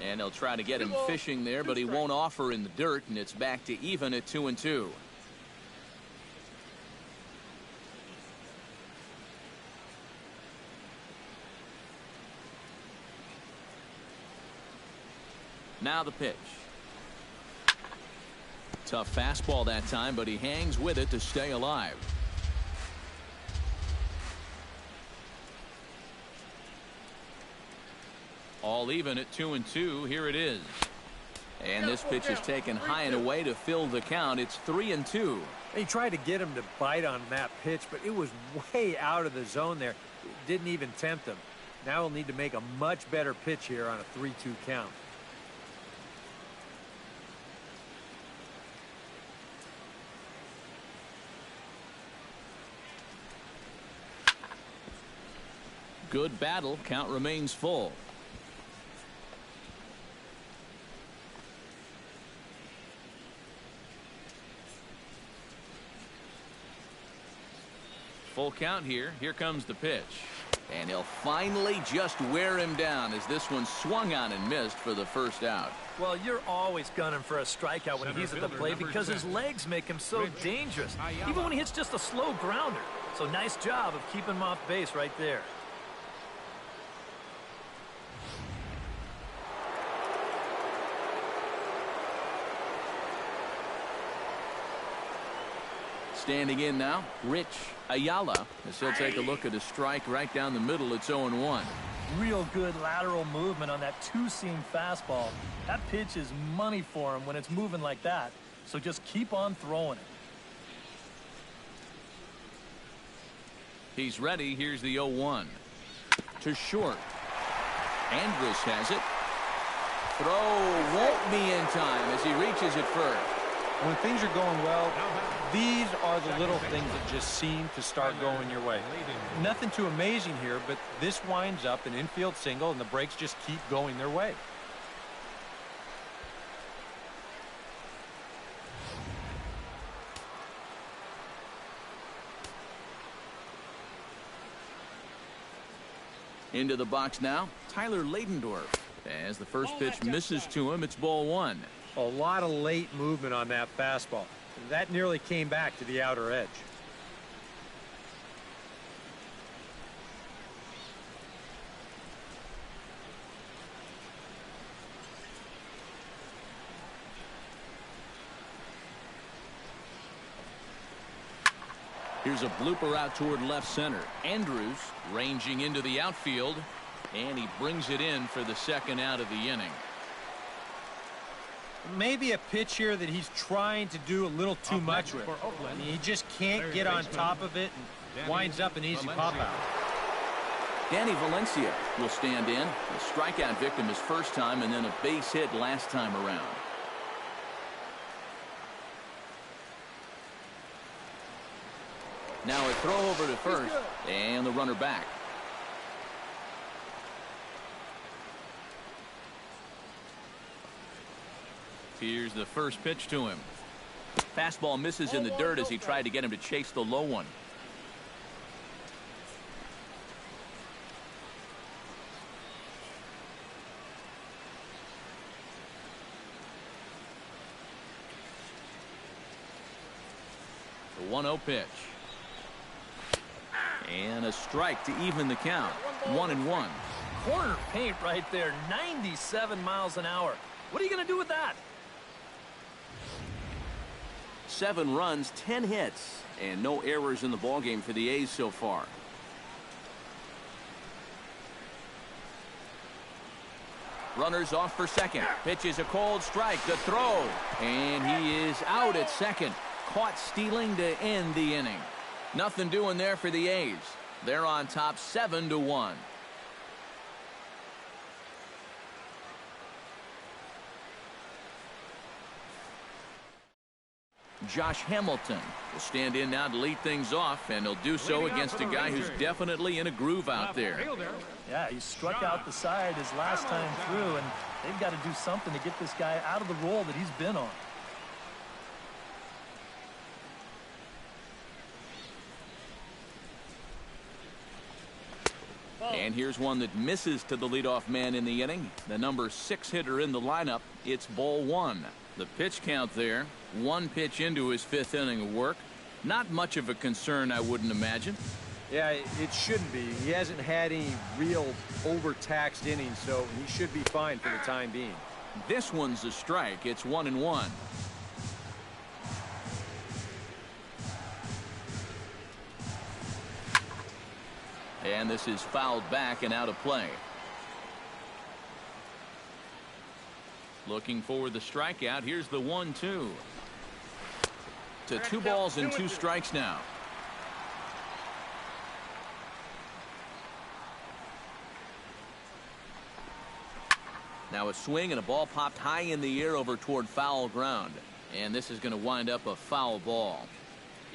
And they'll try to get him fishing there, but he won't offer in the dirt, and it's back to even at 2-2. Now the pitch. Tough fastball that time, but he hangs with it to stay alive. All even at 2-2. Here it is. And this pitch is taken high and away to fill the count. It's 3-2. He tried to get him to bite on that pitch, but it was way out of the zone there. It didn't even tempt him. Now he'll need to make a much better pitch here on a 3-2 count. Good battle. Count remains full. Full count here. Here comes the pitch. And he'll finally just wear him down as this one swung on and missed for the first out. Well, you're always gunning for a strikeout when he's at the plate because his legs make him so dangerous, even when he hits just a slow grounder. So nice job of keeping him off base right there. Standing in now, Rich Ayala, as he'll take a look at a strike right down the middle. It's 0-1. Real good lateral movement on that two-seam fastball. That pitch is money for him when it's moving like that. So just keep on throwing it. He's ready. Here's the 0-1. To short. Andrus has it. Throw won't be in time as he reaches it first. When things are going well, these are the little things that just seem to start going your way. Nothing too amazing here, but this winds up an infield single, and the breaks just keep going their way. Into the box now, Tyler Ladendorf. As the first pitch misses to him, it's ball one. A lot of late movement on that fastball. That nearly came back to the outer edge. Here's a blooper out toward left center. Andrews ranging into the outfield, and he brings it in for the second out of the inning. Maybe a pitch here that he's trying to do a little too much with. I mean, he just can't get on top of it and winds up an easy pop out. Danny Valencia will stand in. A strikeout victim his first time and then a base hit last time around. Now a throw over to first and the runner back. Here's the first pitch to him. Fastball misses in the dirt as he tried to get him to chase the low one. The 1-0 pitch. And a strike to even the count. 1-1. Corner paint right there. 97 miles an hour. What are you going to do with that? 7 runs, 10 hits, and no errors in the ballgame for the A's so far. Runners off for second. Pitch is a cold strike. The throw. And he is out at second. Caught stealing to end the inning. Nothing doing there for the A's. They're on top 7-1. Josh Hamilton will stand in now to lead things off, and he'll do so against a guy who's definitely in a groove out there. Yeah, he struck out the side his last time through, and they've got to do something to get this guy out of the role that he's been on. And here's one that misses to the leadoff man in the inning. The number 6 hitter in the lineup. It's ball 1. The pitch count there. 1 pitch into his 5th inning of work. Not much of a concern, I wouldn't imagine. Yeah, it shouldn't be. He hasn't had any real overtaxed innings, so he should be fine for the time being. This one's a strike. It's 1-1. And this is fouled back and out of play. Looking for the strikeout. Here's the 1-2. To 2 balls and 2 strikes now. Now a swing and a ball popped high in the air over toward foul ground. And this is going to wind up a foul ball.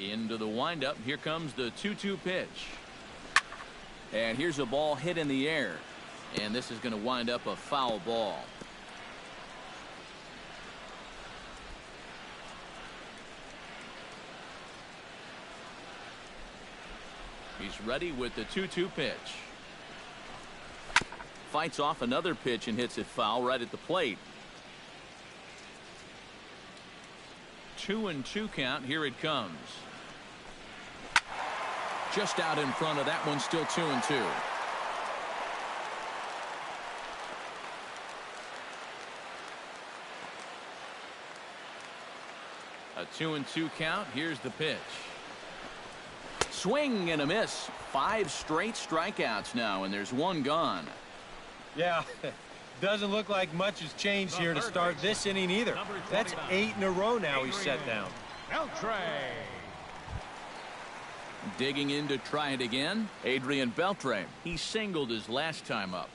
Into the windup. Here comes the 2-2 pitch. And here's a ball hit in the air. And this is going to wind up a foul ball. He's ready with the 2-2 pitch. Fights off another pitch and hits it foul right at the plate. 2-2 count. Here it comes. Just out in front of that one. Still 2-2. A 2-2 count. Here's the pitch. Swing and a miss. 5 straight strikeouts now, and there's 1 gone. Yeah, doesn't look like much has changed here to start this inning either. That's 8 in a row now he's set down. Digging in to try it again. Adrian Beltre. He singled his last time up.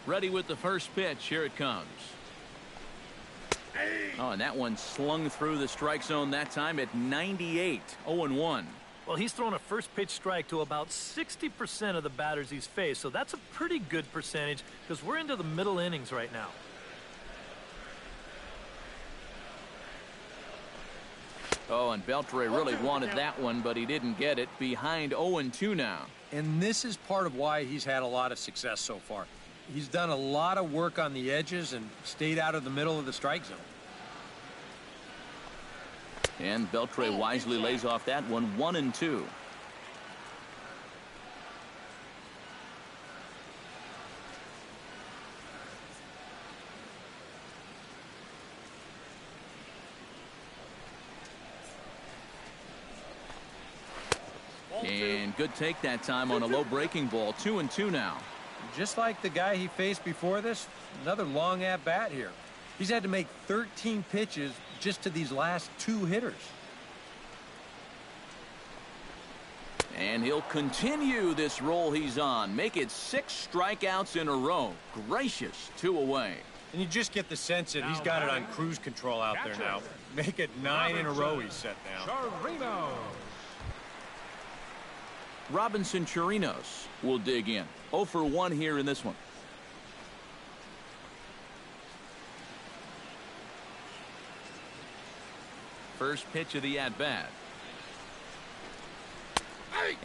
Ready with the first pitch. Here it comes. Oh, and that one slung through the strike zone that time at 98. 0-1. Well, he's thrown a first pitch strike to about 60% of the batters he's faced, so that's a pretty good percentage because we're into the middle innings right now. Oh, and Beltre really wanted that one, but he didn't get it. Behind 0-2 now. And this is part of why he's had a lot of success so far. He's done a lot of work on the edges and stayed out of the middle of the strike zone. And Beltre wisely lays off that one. 1-2. And good take that time on a low breaking ball. 2-2 now. Just like the guy he faced before this, another long at bat here. He's had to make 13 pitches just to these last 2 hitters. And he'll continue this roll he's on. Make it 6 strikeouts in a row. Gracious, 2 away. And you just get the sense that he's got it on cruise control out there now. Make it 9 in a row he's set down. Robinson Chirinos will dig in. 0 for 1 here in this one. First pitch of the at-bat.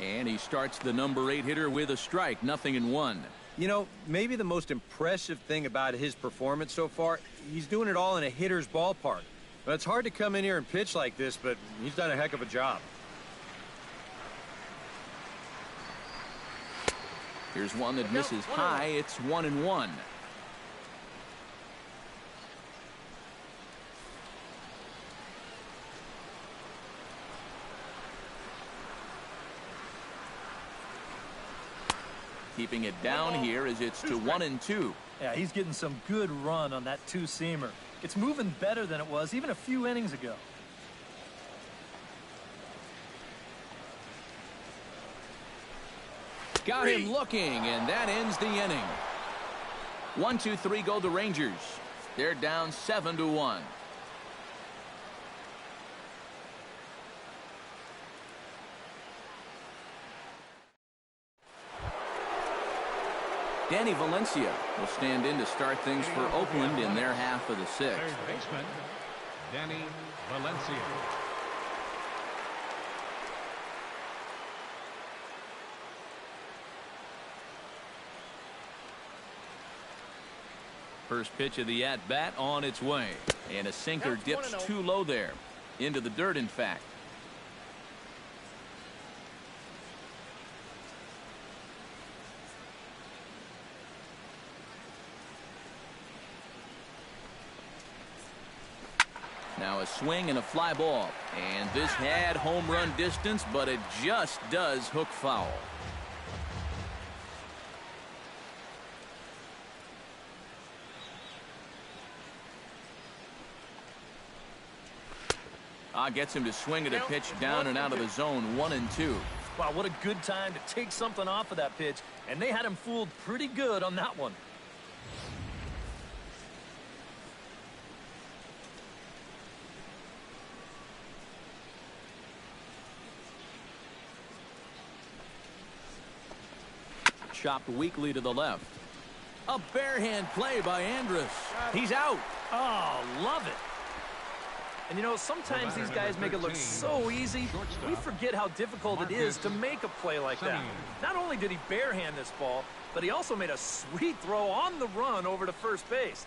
And he starts the number 8 hitter with a strike. 0-1. You know, maybe the most impressive thing about his performance so far, he's doing it all in a hitter's ballpark. Well, it's hard to come in here and pitch like this, but he's done a heck of a job. Here's one that misses high. It's 1-1. Keeping it down here as it's to 1-2. Yeah, he's getting some good run on that 2-seamer. It's moving better than it was even a few innings ago. Got him looking, and that ends the inning. 1-2-3 go the Rangers. They're down 7-1. Danny Valencia will stand in to start things for Oakland in their half of the 6th. Third baseman, Danny Valencia. First pitch of the at-bat on its way. And a sinker dips too low there. Into the dirt, in fact. Now a swing and a fly ball. And this had home run distance, but it just does hook foul. Gets him to swing at a pitch down and out of the zone. 1-2. Wow, what a good time to take something off of that pitch, and they had him fooled pretty good on that one. Chopped weakly to the left. A barehand play by Andrus. He's out. Oh, love it. And, you know, sometimes these guys make it look so easy, we forget how difficult it is to make a play like that. Not only did he barehand this ball, but he also made a sweet throw on the run over to first base.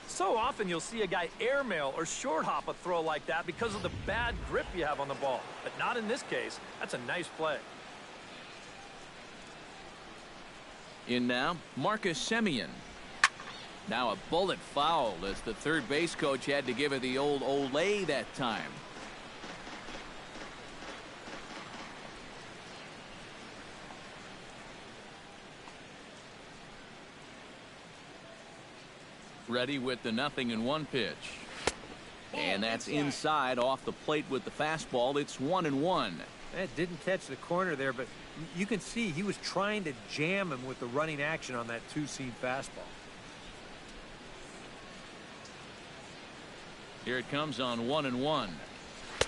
So often you'll see a guy airmail or short hop a throw like that because of the bad grip you have on the ball. But not in this case. That's a nice play. In now, Marcus Semien. Now a bullet foul as the third base coach had to give it the old Olay that time. Ready with the 0-1 pitch. And that's inside off the plate with the fastball. It's 1-1. That didn't catch the corner there, but you can see he was trying to jam him with the running action on that two-seam fastball. Here it comes on 1-1.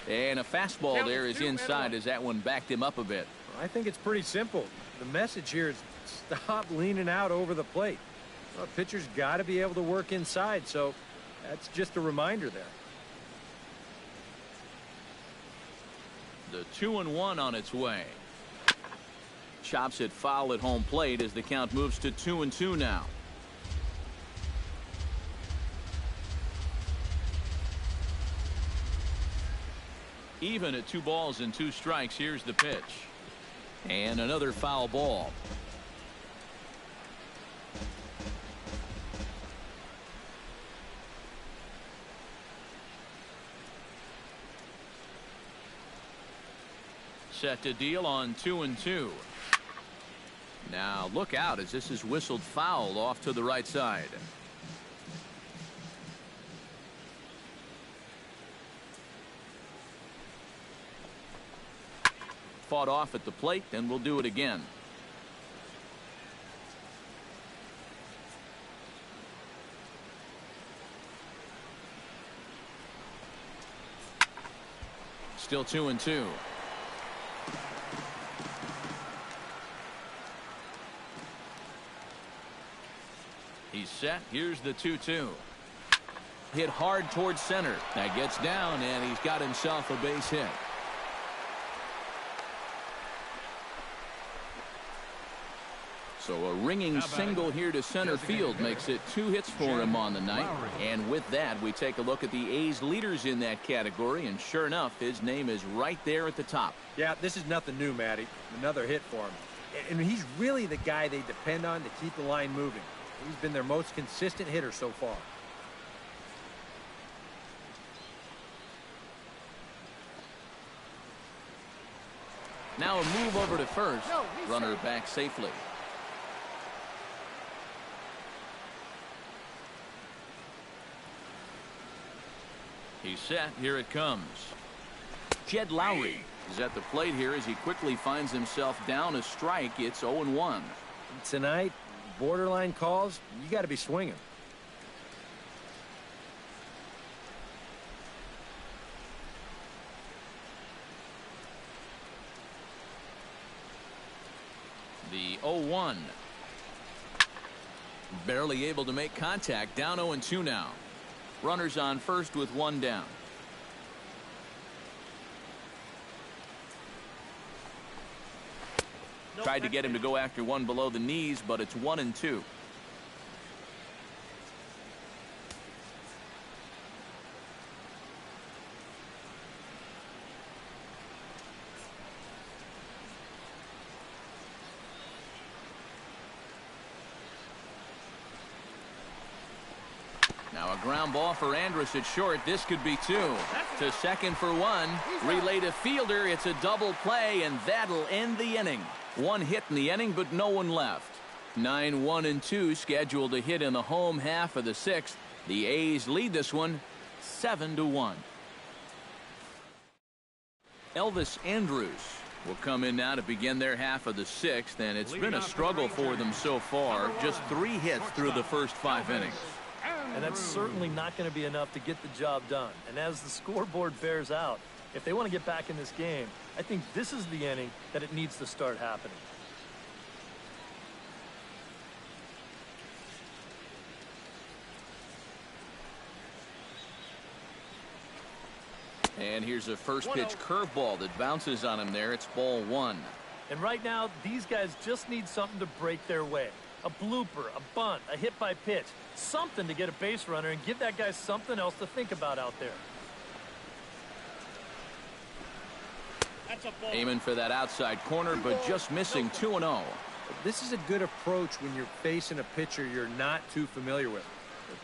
And a fastball there is inside as that one backed him up a bit. I think it's pretty simple. The message here is stop leaning out over the plate. Well, a pitcher's got to be able to work inside, so that's just a reminder there. The 2-1 on its way. Chops it foul at home plate as the count moves to 2-2 now. Even at 2 balls and 2 strikes. Here's the pitch. And another foul ball. Set to deal on 2-2. Now look out as this is whistled foul off to the right side. Fought off at the plate, and we'll do it again. Still 2-2. He's set. Here's the 2-2. Hit hard towards center. That gets down, and he's got himself a base hit. So a ringing single here to center field makes it 2 hits for him on the night. And with that, we take a look at the A's leaders in that category, and sure enough, his name is right there at the top. Yeah, this is nothing new, Matty. Another hit for him. And he's really the guy they depend on to keep the line moving. He's been their most consistent hitter so far. Now a move over to first. Runner back safely. He's set. Here it comes. Jed Lowry is at the plate here as he quickly finds himself down a strike. It's 0-1. Tonight, borderline calls, you got to be swinging. The 0-1. Barely able to make contact. Down 0-2 now. Runners on first with 1 down. Tried to get him to go after one below the knees, but it's 1-2. Now a ground ball for Andrus at short. This could be 2. To second for 1. Relay to fielder. It's a double play, and that'll end the inning. 1 hit in the inning, but no one left. 9-1-2 scheduled to hit in the home half of the 6th. The A's lead this one 7-1. Elvis Andrews will come in now to begin their half of the sixth, and it's been a struggle for them so far. Just 3 hits through the first 5 innings. And that's certainly not going to be enough to get the job done. And as the scoreboard bears out, if they want to get back in this game, I think this is the inning that it needs to start happening. And here's a first pitch curveball that bounces on him there. It's ball 1. And right now, these guys just need something to break their way. A blooper, a bunt, a hit by pitch, something to get a base runner and give that guy something else to think about out there. Aiming for that outside corner, but just missing 2-0. This is a good approach when you're facing a pitcher you're not too familiar with.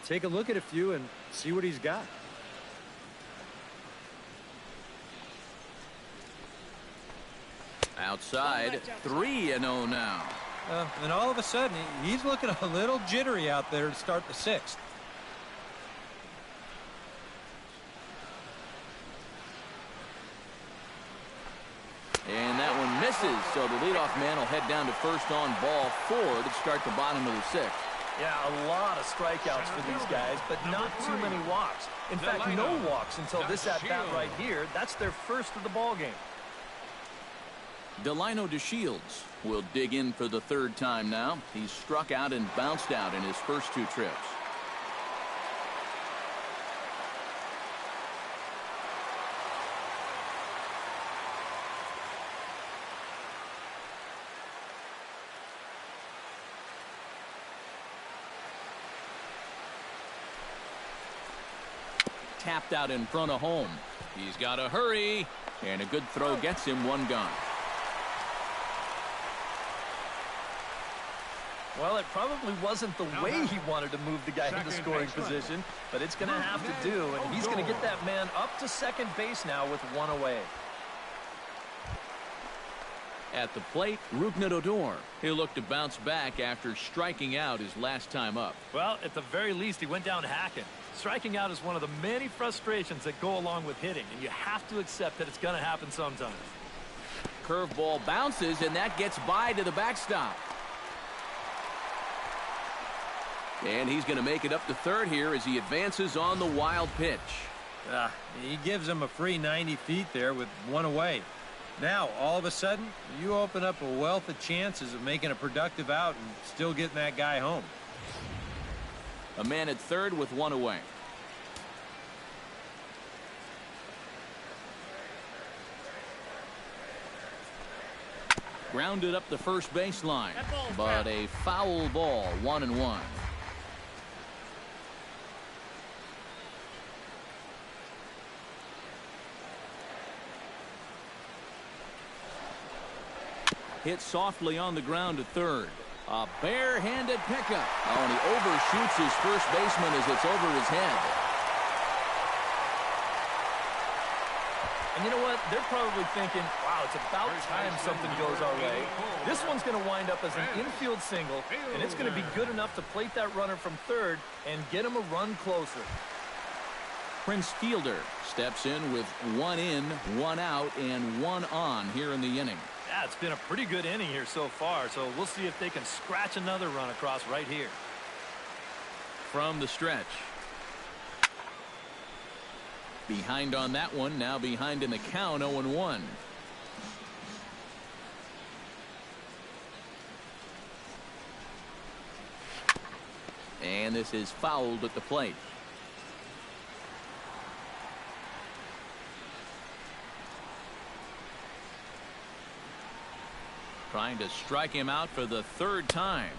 Take a look at a few and see what he's got. Outside, 3-0 now. And all of a sudden, he's looking a little jittery out there to start the 6th. And that one misses, so the leadoff man will head down to first on ball 4 to start the bottom of the 6th. Yeah, a lot of strikeouts for these guys, but not too many walks. In fact, no walks until this at-bat right here. That's their first of the ball game. Delino DeShields will dig in for the 3rd time now. He's struck out and bounced out in his first 2 trips. Tapped out in front of home. He's got to hurry, and a good throw gets him 1 gone. Well, it probably wasn't the way he wanted to move the guy into scoring position, but it's going to have to do, and he's going to get that man up to second base now with 1 away. At the plate, Rougned Odor. He'll look to bounce back after striking out his last time up. Well, at the very least, he went down hacking. Striking out is one of the many frustrations that go along with hitting, and you have to accept that it's going to happen sometimes. Curveball bounces, and that gets by to the backstop. And he's going to make it up to third here as he advances on the wild pitch. He gives him a free 90 feet there with 1 away. Now, all of a sudden, you open up a wealth of chances of making a productive out and still getting that guy home. A man at third with 1 away. Grounded up the first baseline, but a foul ball, 1-1. Hit softly on the ground to third. A barehanded pickup. Oh, and he overshoots his first baseman as it's over his head. And you know what? They're probably thinking, wow, it's about time something goes our way. This one's going to wind up as an infield single, and it's going to be good enough to plate that runner from third and get him a run closer. Prince Fielder steps in with 1 in, 1 out, and 1 on here in the inning. Yeah, it's been a pretty good inning here so far, so we'll see if they can scratch another run across right here. From the stretch. Behind on that one, now behind in the count, 0-1. And this is fouled at the plate. Trying to strike him out for the 3rd time.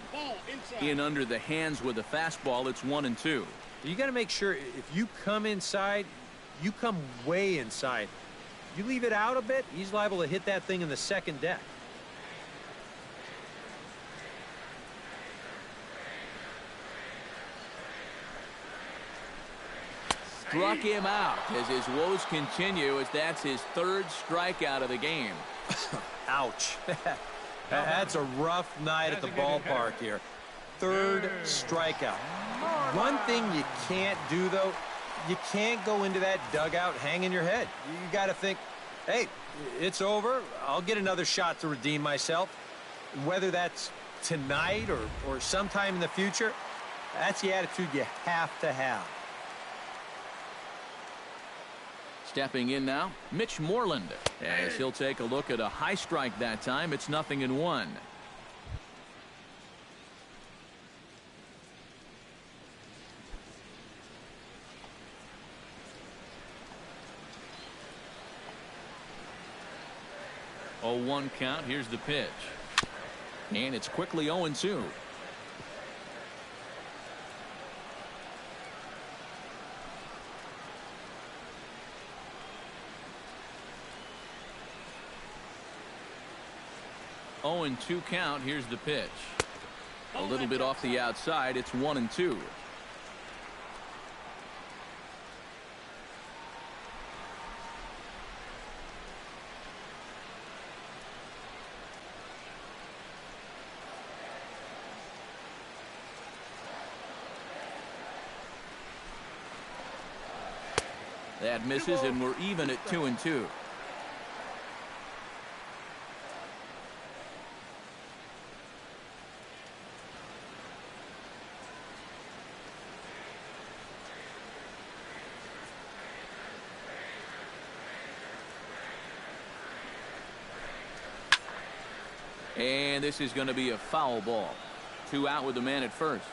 In under the hands with a fastball. It's 1-2. You got to make sure if you come inside, you come way inside. You leave it out a bit, he's liable to hit that thing in the second deck. Struck him out as his woes continue, as that's his 3rd strikeout of the game. Ouch. That's a rough night at the ballpark here. 3rd strikeout. One thing you can't do, though, you can't go into that dugout hanging your head. You got to think, Hey, it's over. I'll get another shot to redeem myself. Whether that's tonight or sometime in the future, that's the attitude you have to have. Stepping in now, Mitch Moreland, as he'll take a look at a high strike that time. It's 0-1. Oh, 1 count. Here's the pitch. And it's quickly 0-2. Oh, and 2 count. Here's the pitch. A little bit off the outside. It's 1-2. That misses, and we're even at 2-2. And this is going to be a foul ball. 2 out with the man at first.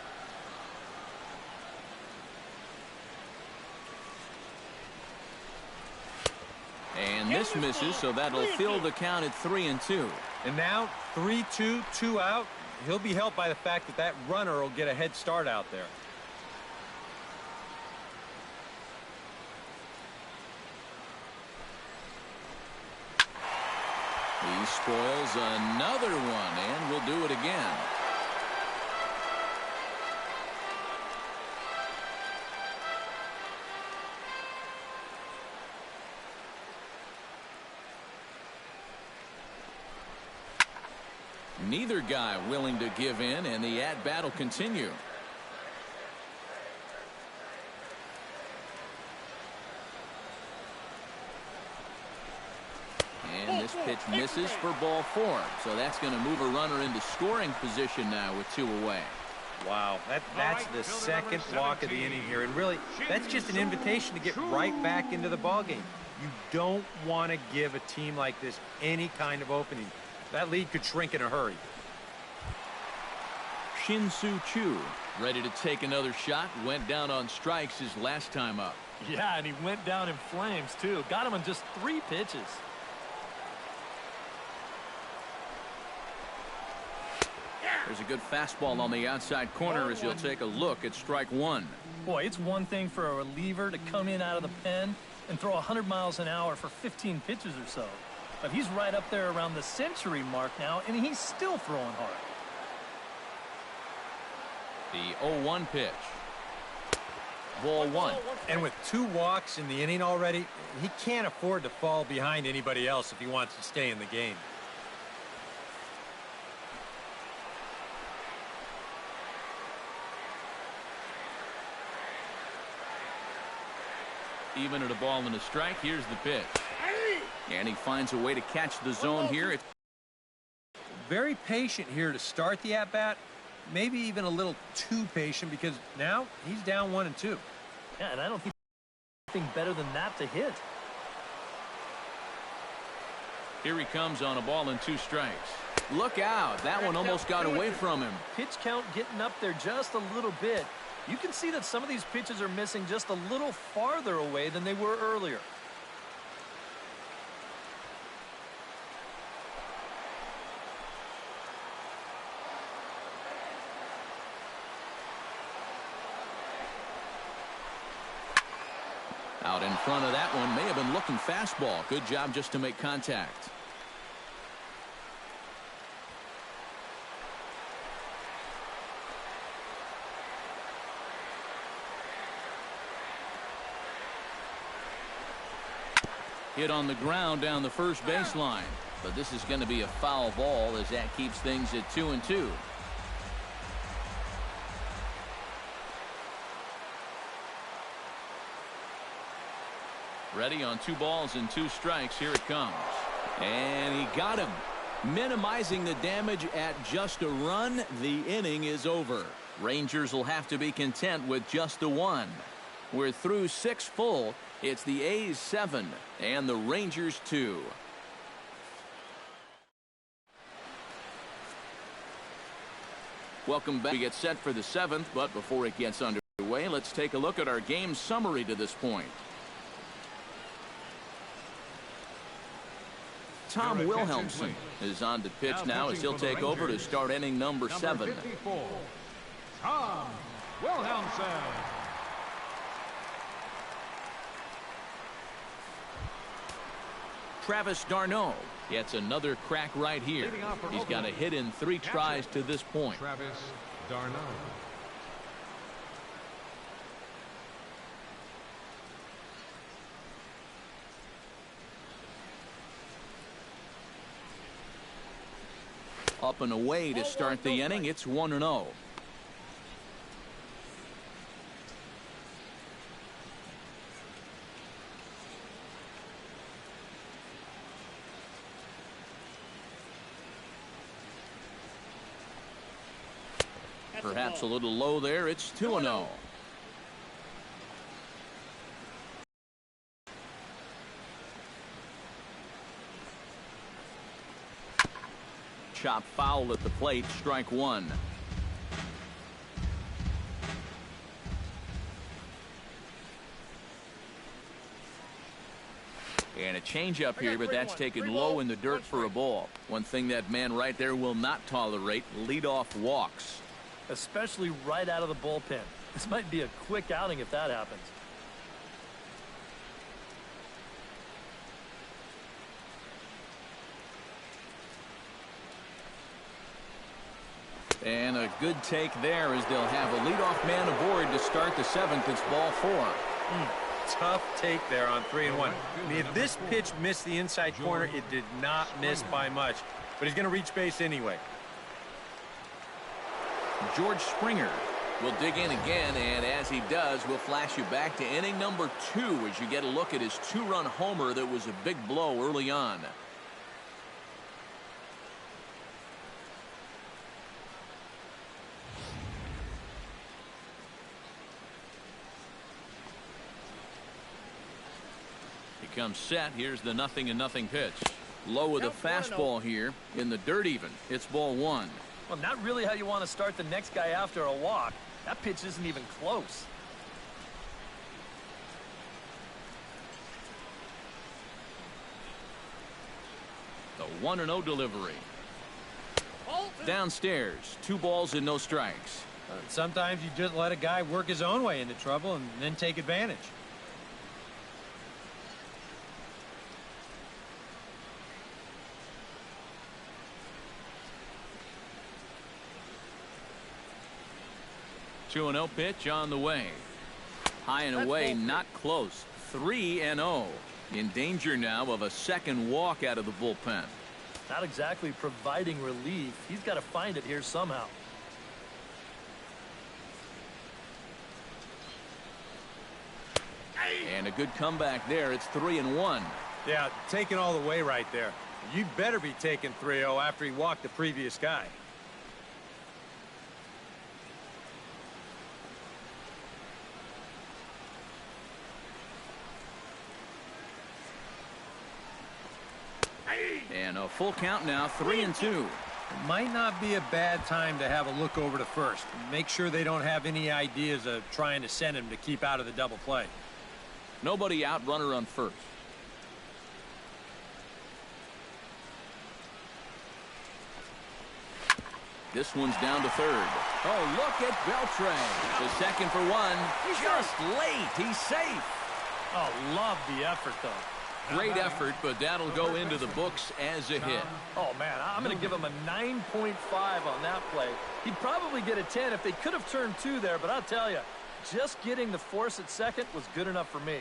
And this misses, so that'll fill the count at 3-2. And now 3-2, 2 out. He'll be helped by the fact that that runner will get a head start out there. He spoils another one, and we'll do it again. Neither guy willing to give in, and the at-bat will continue. And this pitch misses for ball 4. So that's going to move a runner into scoring position now with 2 away. Wow, that's the second walk of the inning here. And really, that's just an invitation to get right back into the ballgame. You don't want to give a team like this any kind of opening. That lead could shrink in a hurry. Shin-Soo Choo ready to take another shot. Went down on strikes his last time up. Yeah, and he went down in flames, too. Got him in just 3 pitches. There's a good fastball on the outside corner as he'll take a look at strike 1. Boy, it's one thing for a reliever to come in out of the pen and throw 100 miles an hour for 15 pitches or so. But he's right up there around the century mark now, and he's still throwing hard. The 0-1 pitch. Ball 1. And with 2 walks in the inning already, he can't afford to fall behind anybody else if he wants to stay in the game. Even at a ball and a strike. Here's the pitch. And he finds a way to catch the zone here. Very patient here to start the at-bat. Maybe even a little too patient because now he's down 1-2. Yeah, and I don't think anything better than that to hit. Here he comes on a ball and 2 strikes. Look out. That one almost got away from him. Pitch count getting up there just a little bit. You can see that some of these pitches are missing just a little farther away than they were earlier. Out in front of that one, may have been looking fastball. Good job just to make contact. Hit on the ground down the first baseline. But this is going to be a foul ball as that keeps things at 2-2. Ready on 2 balls and 2 strikes. Here it comes. And he got him. Minimizing the damage at just a run. The inning is over. Rangers will have to be content with just the 1. We're through 6 full. It's the A's 7 and the Rangers 2. Welcome back. We get set for the 7th, but before it gets underway, let's take a look at our game summary to this point. Tom Wilhelmsen is on to pitch now as he'll take over to start inning number 7. Tom Wilhelmsen. Travis d'Arnaud gets another crack right here. He's got a hit in 3 tries to this point. Travis d'Arnaud. Up and away to start the inning. It's 1-0. Perhaps a little low there. It's 2-0. Chop foul at the plate. Strike 1. And a changeup here, but that's taken low in the dirt for a ball. One thing that man right there will not tolerate: leadoff walks. Especially right out of the bullpen. This might be a quick outing if that happens. And a good take there as they'll have a leadoff man aboard to start the 7th. It's ball 4. Tough take there on 3-1. I mean, if this pitch missed the inside corner, it did not miss by much. But he's going to reach base anyway. George Springer will dig in again, and as he does, we'll flash you back to inning number 2 as you get a look at his 2-run homer that was a big blow early on. He comes set. Here's the 0-0 pitch. Low with a fastball here in the dirt even. It's ball 1. Well, not really how you want to start the next guy after a walk. That pitch isn't even close. The 1-0 delivery. Downstairs, 2 balls and no strikes. Sometimes you just let a guy work his own way into trouble and then take advantage. Two 2-0 pitch on the way. High and away, not close. 3-0. In danger now of a second walk out of the bullpen. Not exactly providing relief. He's got to find it here somehow. And a good comeback there. It's 3-1. Yeah, taking all the way right there. You better be taking 3-0 after he walked the previous guy. And a full count now, 3-2. It might not be a bad time to have a look over to first. Make sure they don't have any ideas of trying to send him to keep out of the double play. Nobody out, runner on first. This one's down to third. Oh, look at Beltre. The second for 1. Just late. He's safe. Oh, love the effort, though. Great effort, but that'll go into the books as a hit. Oh, man, I'm going to give him a 9.5 on that play. He'd probably get a 10 if they could have turned 2 there, but I'll tell you, just getting the force at second was good enough for me.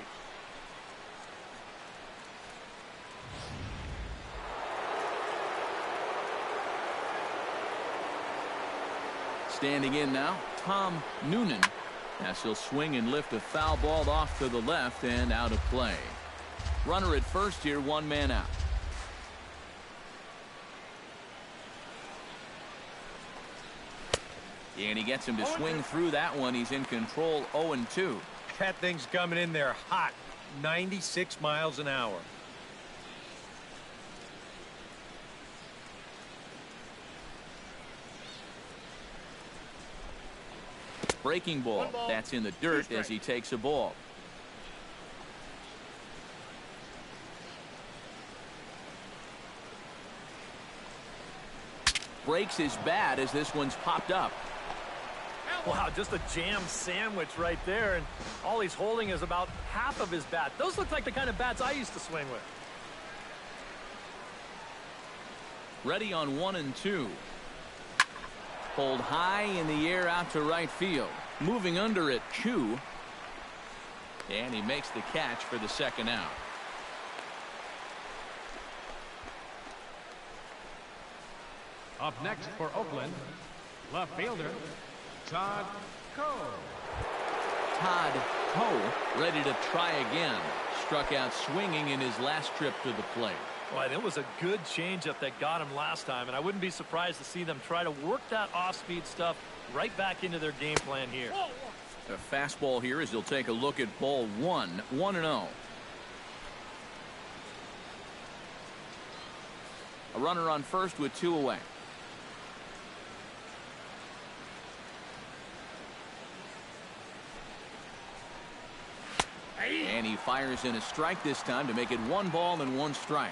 Standing in now, Tom Noonan. As he'll swing and lift a foul ball off to the left and out of play. Runner at first here, one man out. And he gets him to swing through that one. He's in control, 0-2. That thing's coming in there hot, 96 miles an hour. Breaking ball. That's in the dirt as he takes a ball. Breaks his bat as this one's popped up. Wow, just a jam sandwich right there, and all he's holding is about half of his bat. Those look like the kind of bats I used to swing with. Ready on 1-2. Pulled high in the air out to right field. Moving under it, Chu. And he makes the catch for the second out. Up next for Oakland, left fielder, Todd Coe. Todd Coe ready to try again. Struck out swinging in his last trip to the plate. Boy, that was a good changeup that got him last time, and I wouldn't be surprised to see them try to work that off-speed stuff right back into their game plan here. A fastball here as he'll take a look at ball one, 1-0. A runner on first with 2 away. And he fires in a strike this time to make it 1 ball and 1 strike.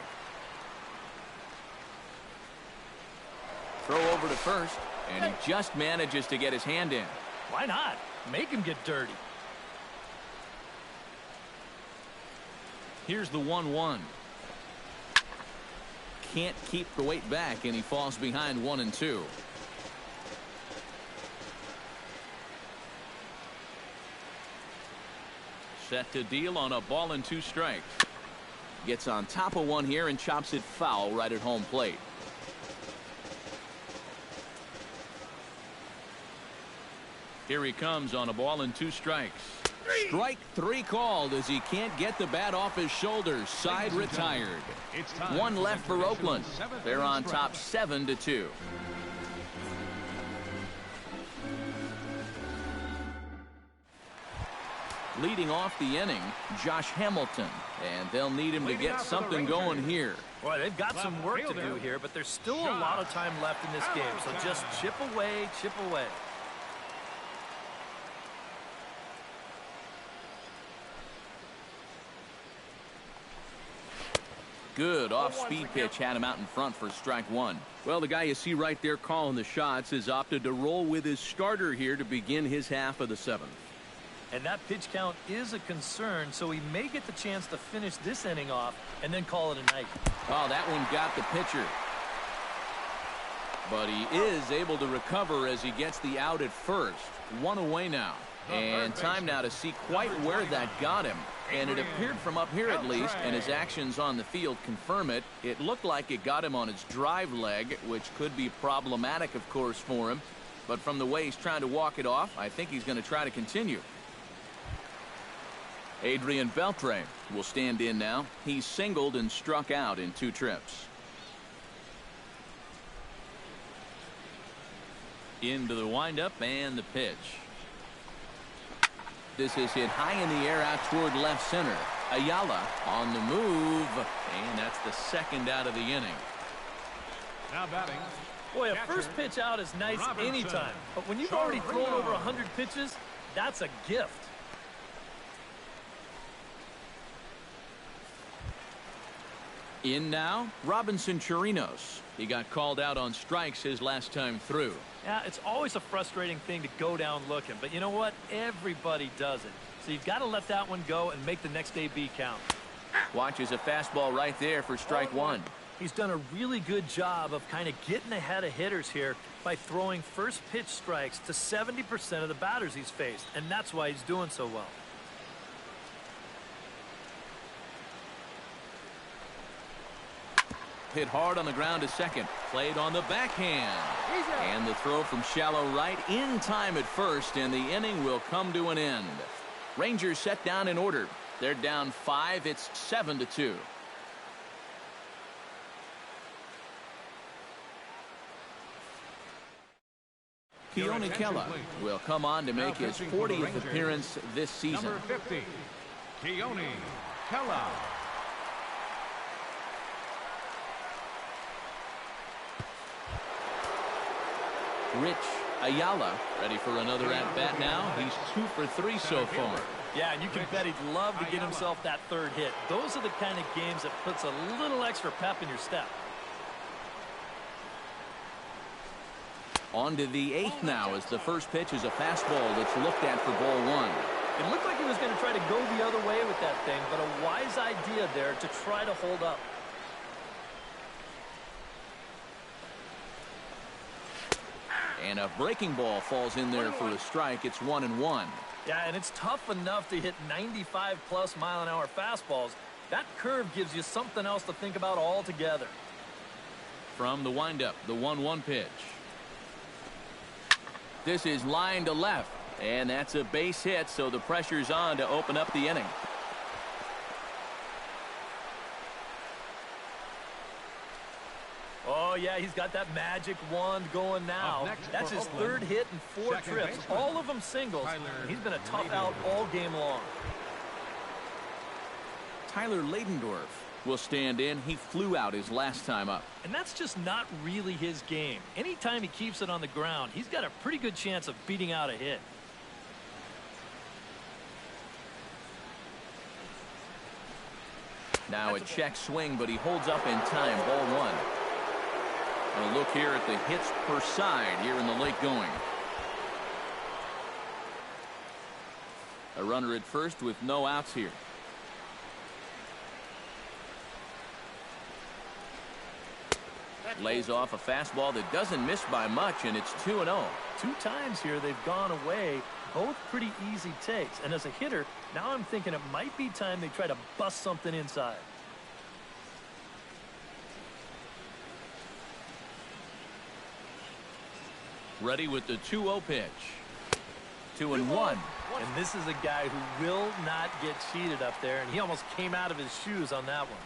Throw over to first, and he just manages to get his hand in. Why not? Make him get dirty. Here's the 1-1. Can't keep the weight back, and he falls behind 1-2. Set to deal on a ball and 2 strikes. Gets on top of one here and chops it foul right at home plate. Here he comes on a ball and 2 strikes. Strike 3 called as he can't get the bat off his shoulders. Side retired. 1 left for Oakland. They're on top 7-2. Leading off the inning, Josh Hamilton, and they'll need him to get something going here. Boy, they've got some work to do here, but there's still a lot of time left in this game, so just chip away, chip away. Good off-speed pitch had him out in front for strike 1. Well, the guy you see right there calling the shots has opted to roll with his starter here to begin his half of the 7th. And that pitch count is a concern, so he may get the chance to finish this inning off and then call it a night. Oh, that one got the pitcher. But he is able to recover as he gets the out at first. 1 away now. And time now to see quite where that got him. And it appeared from up here at least, and his actions on the field confirm it. It looked like it got him on his drive leg, which could be problematic, of course, for him. But from the way he's trying to walk it off, I think he's going to try to continue. Adrian Beltre will stand in now. He's singled and struck out in 2 trips. Into the windup and the pitch. This is hit high in the air out toward left center. Ayala on the move, and that's the 2nd out of the inning. Now batting. Boy, a first pitch out is nice anytime, but when you've already thrown over 100 pitches, that's a gift. In now, Robinson Chirinos. He got called out on strikes his last time through. Yeah, it's always a frustrating thing to go down looking, but you know what? Everybody does it. So you've got to let that one go and make the next AB count. Watches a fastball right there for strike 1. He's done a really good job of kind of getting ahead of hitters here by throwing first pitch strikes to 70% of the batters he's faced, and that's why he's doing so well. Hit hard on the ground to second. Played on the backhand. And the throw from shallow right in time at first, and the inning will come to an end. Rangers set down in order. They're down 5. It's 7-2. Keone Kela will come on to make his 40th appearance this season. Number 50, Keone Kela. Rich Ayala ready for another at-bat now. He's 2 for 3 so far. Yeah, and you can bet he'd love to get himself that third hit. Those are the kind of games that puts a little extra pep in your step. On to the 8th now as the first pitch is a fastball that's looked at for ball 1. It looked like he was going to try to go the other way with that thing, but a wise idea there to try to hold up. And a breaking ball falls in there for a strike. It's 1-1. Yeah, and it's tough enough to hit 95-plus mile-an-hour fastballs. That curve gives you something else to think about altogether. From the windup, the 1-1 pitch. This is line to left, and that's a base hit, so the pressure's on to open up the inning. Oh, yeah, he's got that magic wand going now. That's his Oakland, third hit in 4 trips, baseman, all of them singles. And he's been a tough out all game long. Tyler Ladendorf will stand in. He flew out his last time up. And that's just not really his game. Anytime he keeps it on the ground, he's got a pretty good chance of beating out a hit. Now a check swing, but he holds up in time. Ball 1. A look here at the hits per side here in the late going. A runner at first with no outs here. Lays off a fastball that doesn't miss by much, and it's 2-0. 2 times here they've gone away, both pretty easy takes. And as a hitter, now I'm thinking it might be time they try to bust something inside. Ready with the 2-0 pitch. 2-1. And this is a guy who will not get cheated up there, and he almost came out of his shoes on that one.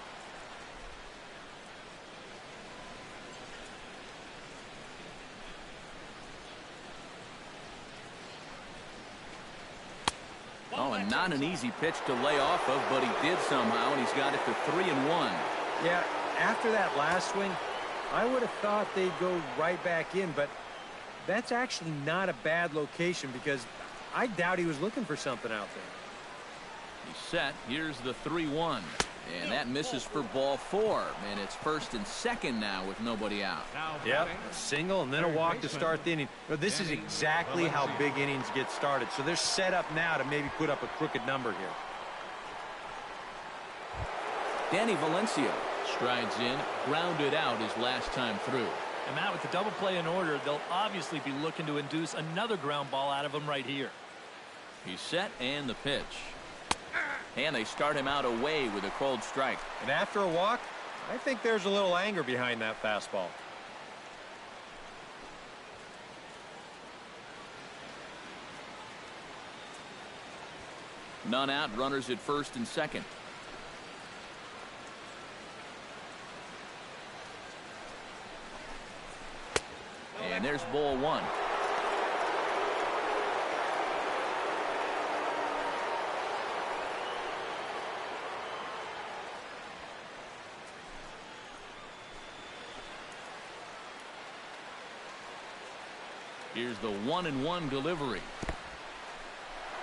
Oh, and not an easy pitch to lay off of, but he did somehow, and he's got it to 3-1. Yeah, after that last swing, I would have thought they'd go right back in, but that's actually not a bad location because I doubt he was looking for something out there. He's set. Here's the 3-1. And that misses for ball 4. And it's first and second now with nobody out. Yep, a single and then a walk to start the inning. But this is exactly how big innings get started. So they're set up now to maybe put up a crooked number here. Danny Valencia strides in, grounded out his last time through. And Matt, with the double play in order, they'll obviously be looking to induce another ground ball out of him right here. He's set, and the pitch. And they start him out away with a cold strike. And after a walk, I think there's a little anger behind that fastball. None out, runners at first and second. And there's ball 1. Here's the 1-1 delivery.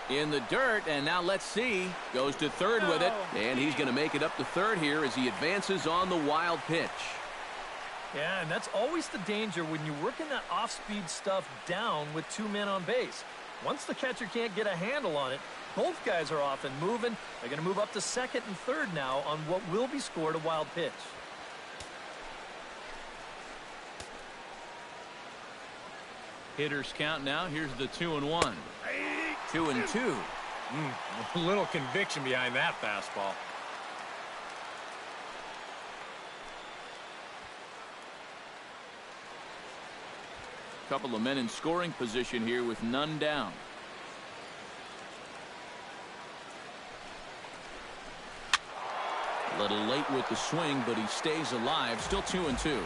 In the dirt, and now let's see. Goes to third with it, and he's going to make it up to third here as he advances on the wild pitch. Yeah, and that's always the danger when you're working that off-speed stuff down with 2 men on base. Once the catcher can't get a handle on it, both guys are off and moving. They're going to move up to second and third now on what will be scored a wild pitch. Hitters count now. Here's the 2-1. 2-2. A little conviction behind that fastball. Couple of men in scoring position here with none down. Little late with the swing, but he stays alive. Still 2-2.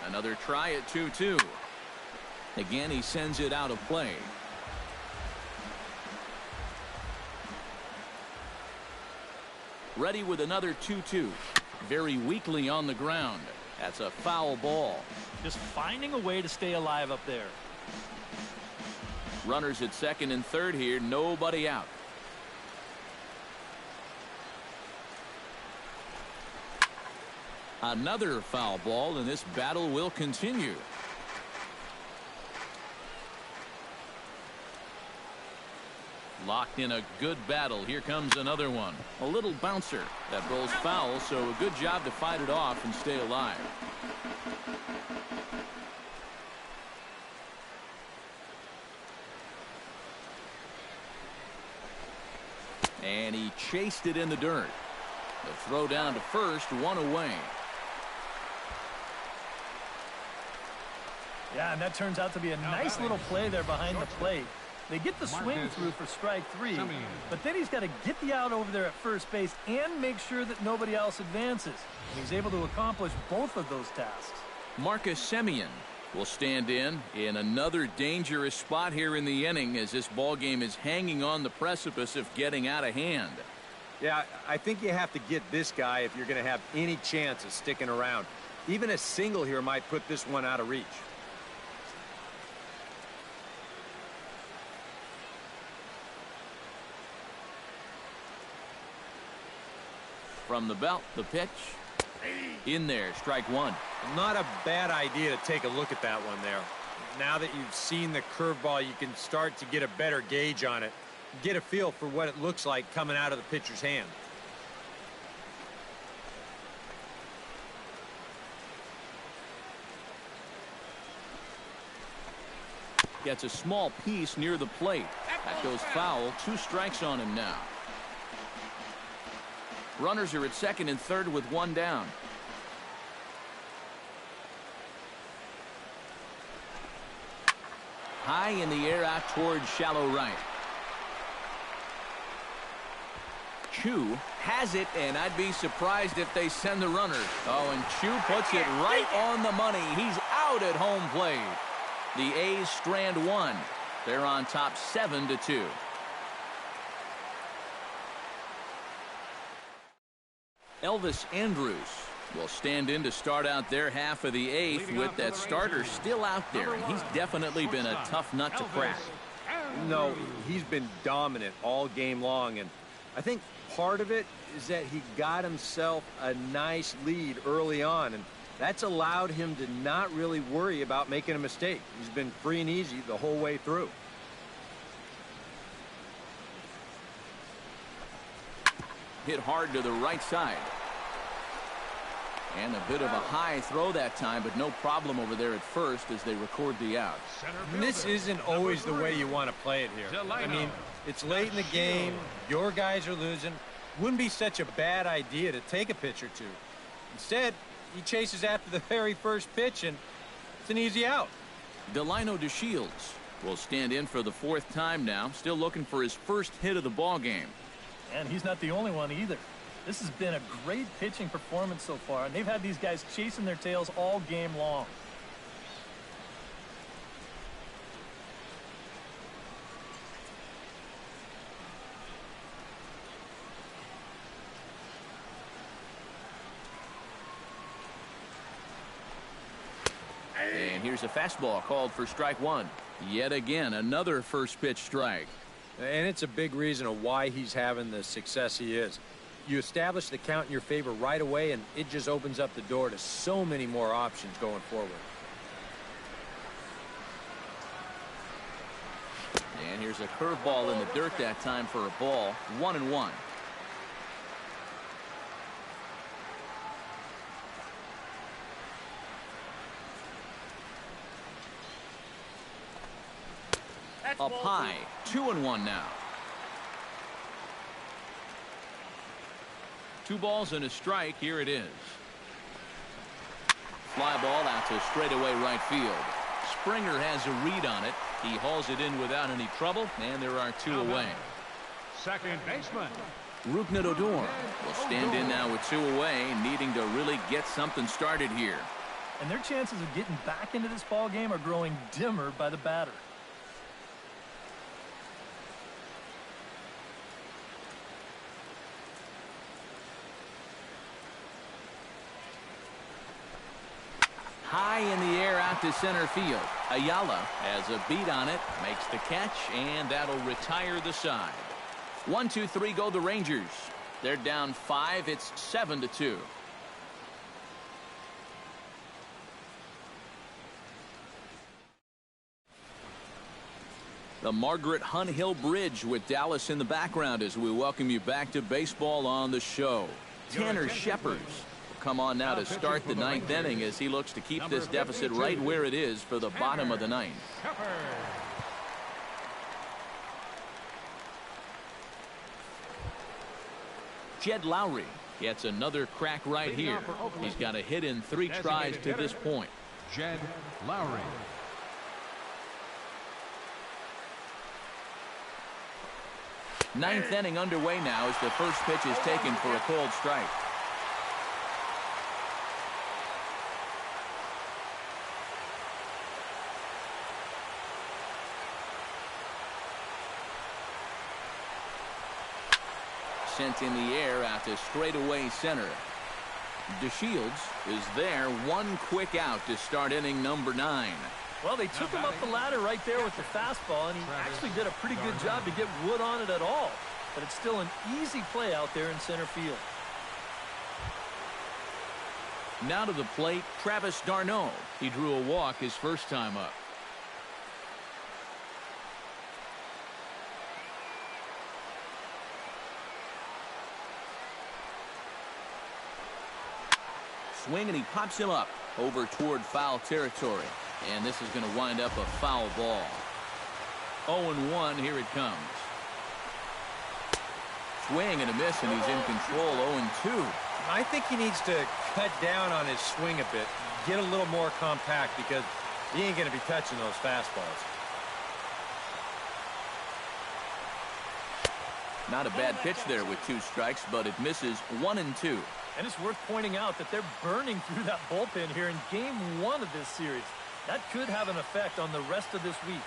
Another try at 2-2. Again, he sends it out of play. Ready with another 2-2. Very weakly on the ground. That's a foul ball. Just finding a way to stay alive up there. Runners at second and third here. Nobody out. Another foul ball, and this battle will continue. Locked in a good battle. Here comes another one. A little bouncer that rolls foul, so a good job to fight it off and stay alive. And he chased it in the dirt. The throw down to first, one away. Yeah, and that turns out to be a nice little play there behind the plate. They get the swing through for strike 3, but then he's got to get the out over there at first base and make sure that nobody else advances. And he's able to accomplish both of those tasks. Marcus Semien will stand in another dangerous spot here in the inning as this ball game is hanging on the precipice of getting out of hand. Yeah, I think you have to get this guy if you're going to have any chance of sticking around. Even a single here might put this one out of reach. From the belt, the pitch. In there, strike one. Not a bad idea to take a look at that one there. Now that you've seen the curveball, you can start to get a better gauge on it. Get a feel for what it looks like coming out of the pitcher's hand. Gets a small piece near the plate. That goes foul. 2 strikes on him now. Runners are at second and third with 1 down. High in the air out towards shallow right. Chu has it, and I'd be surprised if they send the runner. Oh, and Chu puts it right on the money. He's out at home plate. The A's strand 1. They're on top 7-2. Elvis Andrus will stand in to start out their half of the 8th with that starter still out there. And he's definitely been a tough nut to crack. No, he's been dominant all game long, and I think part of it is that he got himself a nice lead early on, and that's allowed him to not really worry about making a mistake. He's been free and easy the whole way through. Hit hard to the right side. And a bit of a high throw that time, but no problem over there at first as they record the out. And this isn't always the way you want to play it here. I mean, it's late in the game. Your guys are losing. Wouldn't be such a bad idea to take a pitch or two. Instead, he chases after the very first pitch, and it's an easy out. Delino DeShields will stand in for the 4th time now, still looking for his first hit of the ball game. And he's not the only one either. This has been a great pitching performance so far, and they've had these guys chasing their tails all game long. And here's a fastball called for strike 1. Yet again, another first pitch strike. And it's a big reason of why he's having the success he is. You establish the count in your favor right away, and it just opens up the door to so many more options going forward. And here's a curveball in the dirt that time for a ball. 1-1. Up high. 2-1 now. 2 balls and a strike. Here it is. Fly ball out to straightaway right field. Springer has a read on it. He hauls it in without any trouble, and there are two away. Second baseman. Rougned Odor will stand in now with two away, needing to really get something started here. And their chances of getting back into this ball game are growing dimmer by the batter. High in the air out to center field. Ayala has a beat on it, makes the catch, and that'll retire the side. 1-2-3 go the Rangers. They're down 5. It's 7-2. The Margaret Hunt Hill Bridge with Dallas in the background as we welcome you back to baseball on the show. Tanner Shepard will come on now to start the ninth inning as he looks to keep this deficit right where it is for the bottom of the ninth. Jed Lowry gets another crack right here. He's got a hit in 3 tries to this point. Jed Lowry. Ninth inning underway now as the first pitch is taken for a cold strike. Sent in the air out to straightaway center. DeShields is there. One quick out to start inning number 9. Well, they took him up the ladder right there with the fastball, and he actually did a pretty good job to get wood on it at all. But it's still an easy play out there in center field. Now to the plate, Travis d'Arnaud. He drew a walk his first time up. Swing, and he pops him up over toward foul territory. And this is going to wind up a foul ball. 0-1, here it comes. Swing and a miss, and he's in control. 0-2. I think he needs to cut down on his swing a bit, get a little more compact, because he ain't going to be touching those fastballs. Not a bad pitch there with 2 strikes, but it misses. 1-2. And it's worth pointing out that they're burning through that bullpen here in game 1 of this series. That could have an effect on the rest of this week.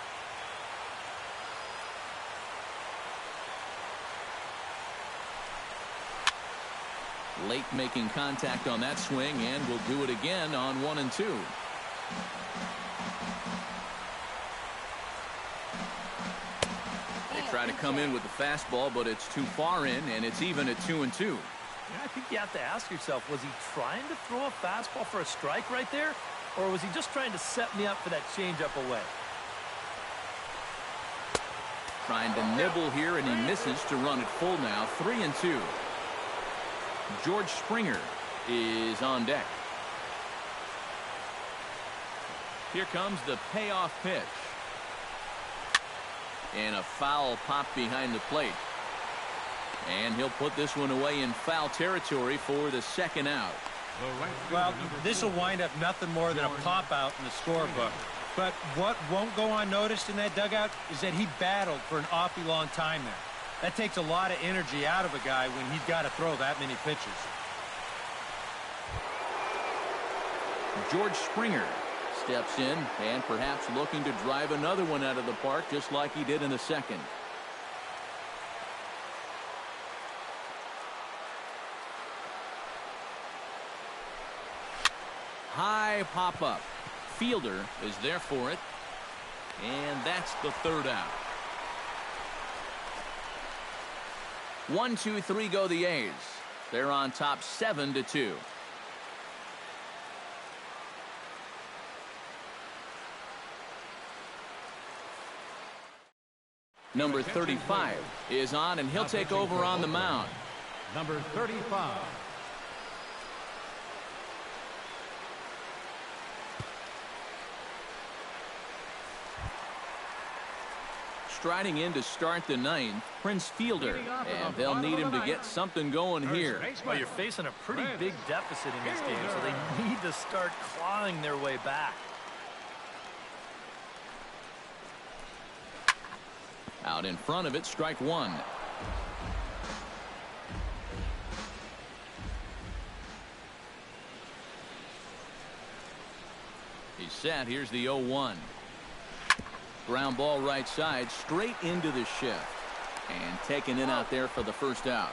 Late making contact on that swing, and will do it again on 1-2. They try to come in with the fastball, but it's too far in, and it's even at 2-2. Yeah, I think you have to ask yourself, was he trying to throw a fastball for a strike right there? Or was he just trying to set me up for that changeup away? Trying to nibble here, and he misses to run it full now. 3-2. George Springer is on deck. Here comes the payoff pitch. And a foul pop behind the plate. And he'll put this one away in foul territory for the second out. Well, this will wind up nothing more than a pop-out in the scorebook. But what won't go unnoticed in that dugout is that he battled for an awfully long time there. That takes a lot of energy out of a guy when he's got to throw that many pitches. George Springer steps in and perhaps looking to drive another one out of the park just like he did in the second. High pop-up. Fielder is there for it. And that's the third out. 1-2-3 go the A's. They're on top 7-2. Number 35 is on, and he'll take over on the mound. Number 35. Striding in to start the ninth, Prince Fielder, and they'll need him to get something going here. Well, you're facing a pretty big deficit in this game, so they need to start clawing their way back. Out in front of it, strike one. He's set. Here's the 0-1. Ground ball right side, straight into the shift. And taken in out there for the first out.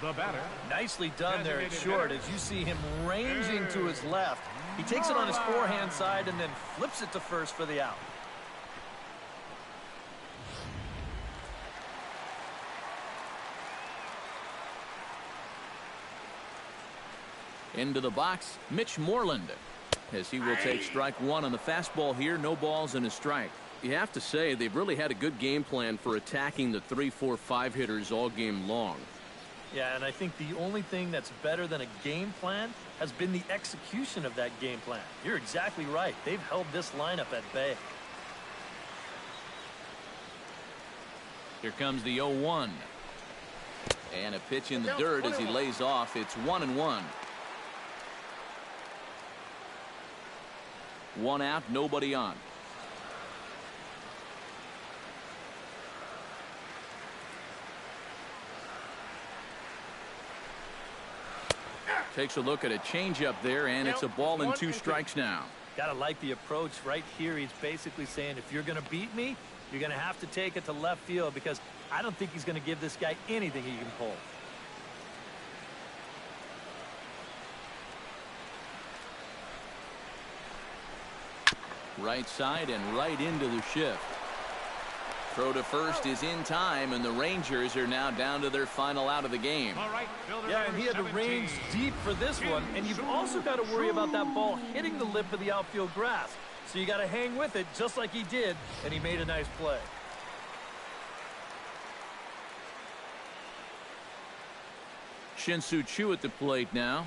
The batter. Nicely done there at short as you see him ranging to his left. He takes it on his forehand side and then flips it to first for the out. Into the box, Mitch Moreland, as he will take strike one on the fastball here. No balls and a strike. You have to say they've really had a good game plan for attacking the 3, 4, 5 hitters all game long. Yeah, and I think the only thing that's better than a game plan has been the execution of that game plan. You're exactly right. They've held this lineup at bay. Here comes the 0-1. And a pitch in the dirt as he lays off. It's 1-1. One out, nobody on. Takes a look at a changeup there, and it's a ball and 2 strikes now. Gotta like the approach right here. He's basically saying, if you're gonna beat me, you're gonna have to take it to left field, because I don't think he's gonna give this guy anything he can pull. Right side and right into the shift. Throw to first is in time, and the Rangers are now down to their final out of the game. All right, yeah, and he had to range deep for this one, and you've also got to worry about that ball hitting the lip of the outfield grass. So you got to hang with it just like he did, and he made a nice play. Shin-Soo Choo at the plate now.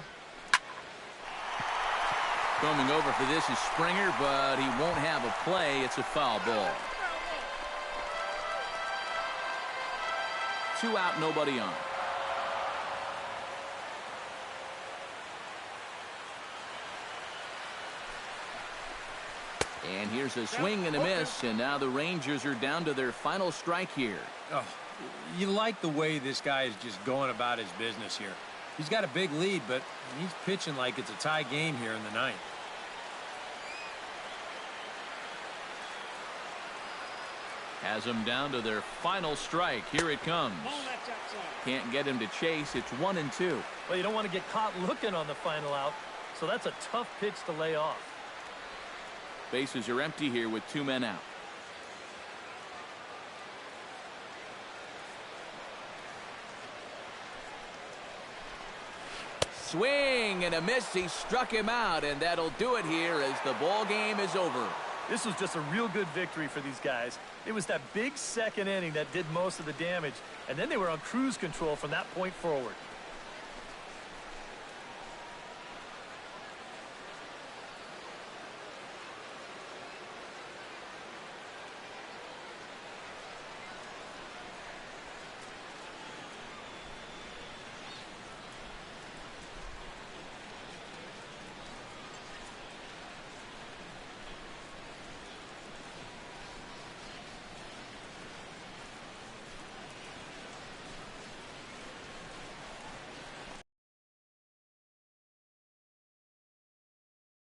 Coming over for this is Springer, but he won't have a play. It's a foul ball. 2 out, nobody on. And here's a swing and a miss, and now the Rangers are down to their final strike here. Oh, you like the way this guy is just going about his business here. He's got a big lead, but he's pitching like it's a tie game here in the ninth. Has them down to their final strike. Here it comes. Can't get him to chase. It's 1-2. Well, you don't want to get caught looking on the final out, so that's a tough pitch to lay off. Bases are empty here with 2 men out. Swing and a miss. He struck him out, and that'll do it here as the ball game is over. This was just a real good victory for these guys. It was that big second inning that did most of the damage, and then they were on cruise control from that point forward.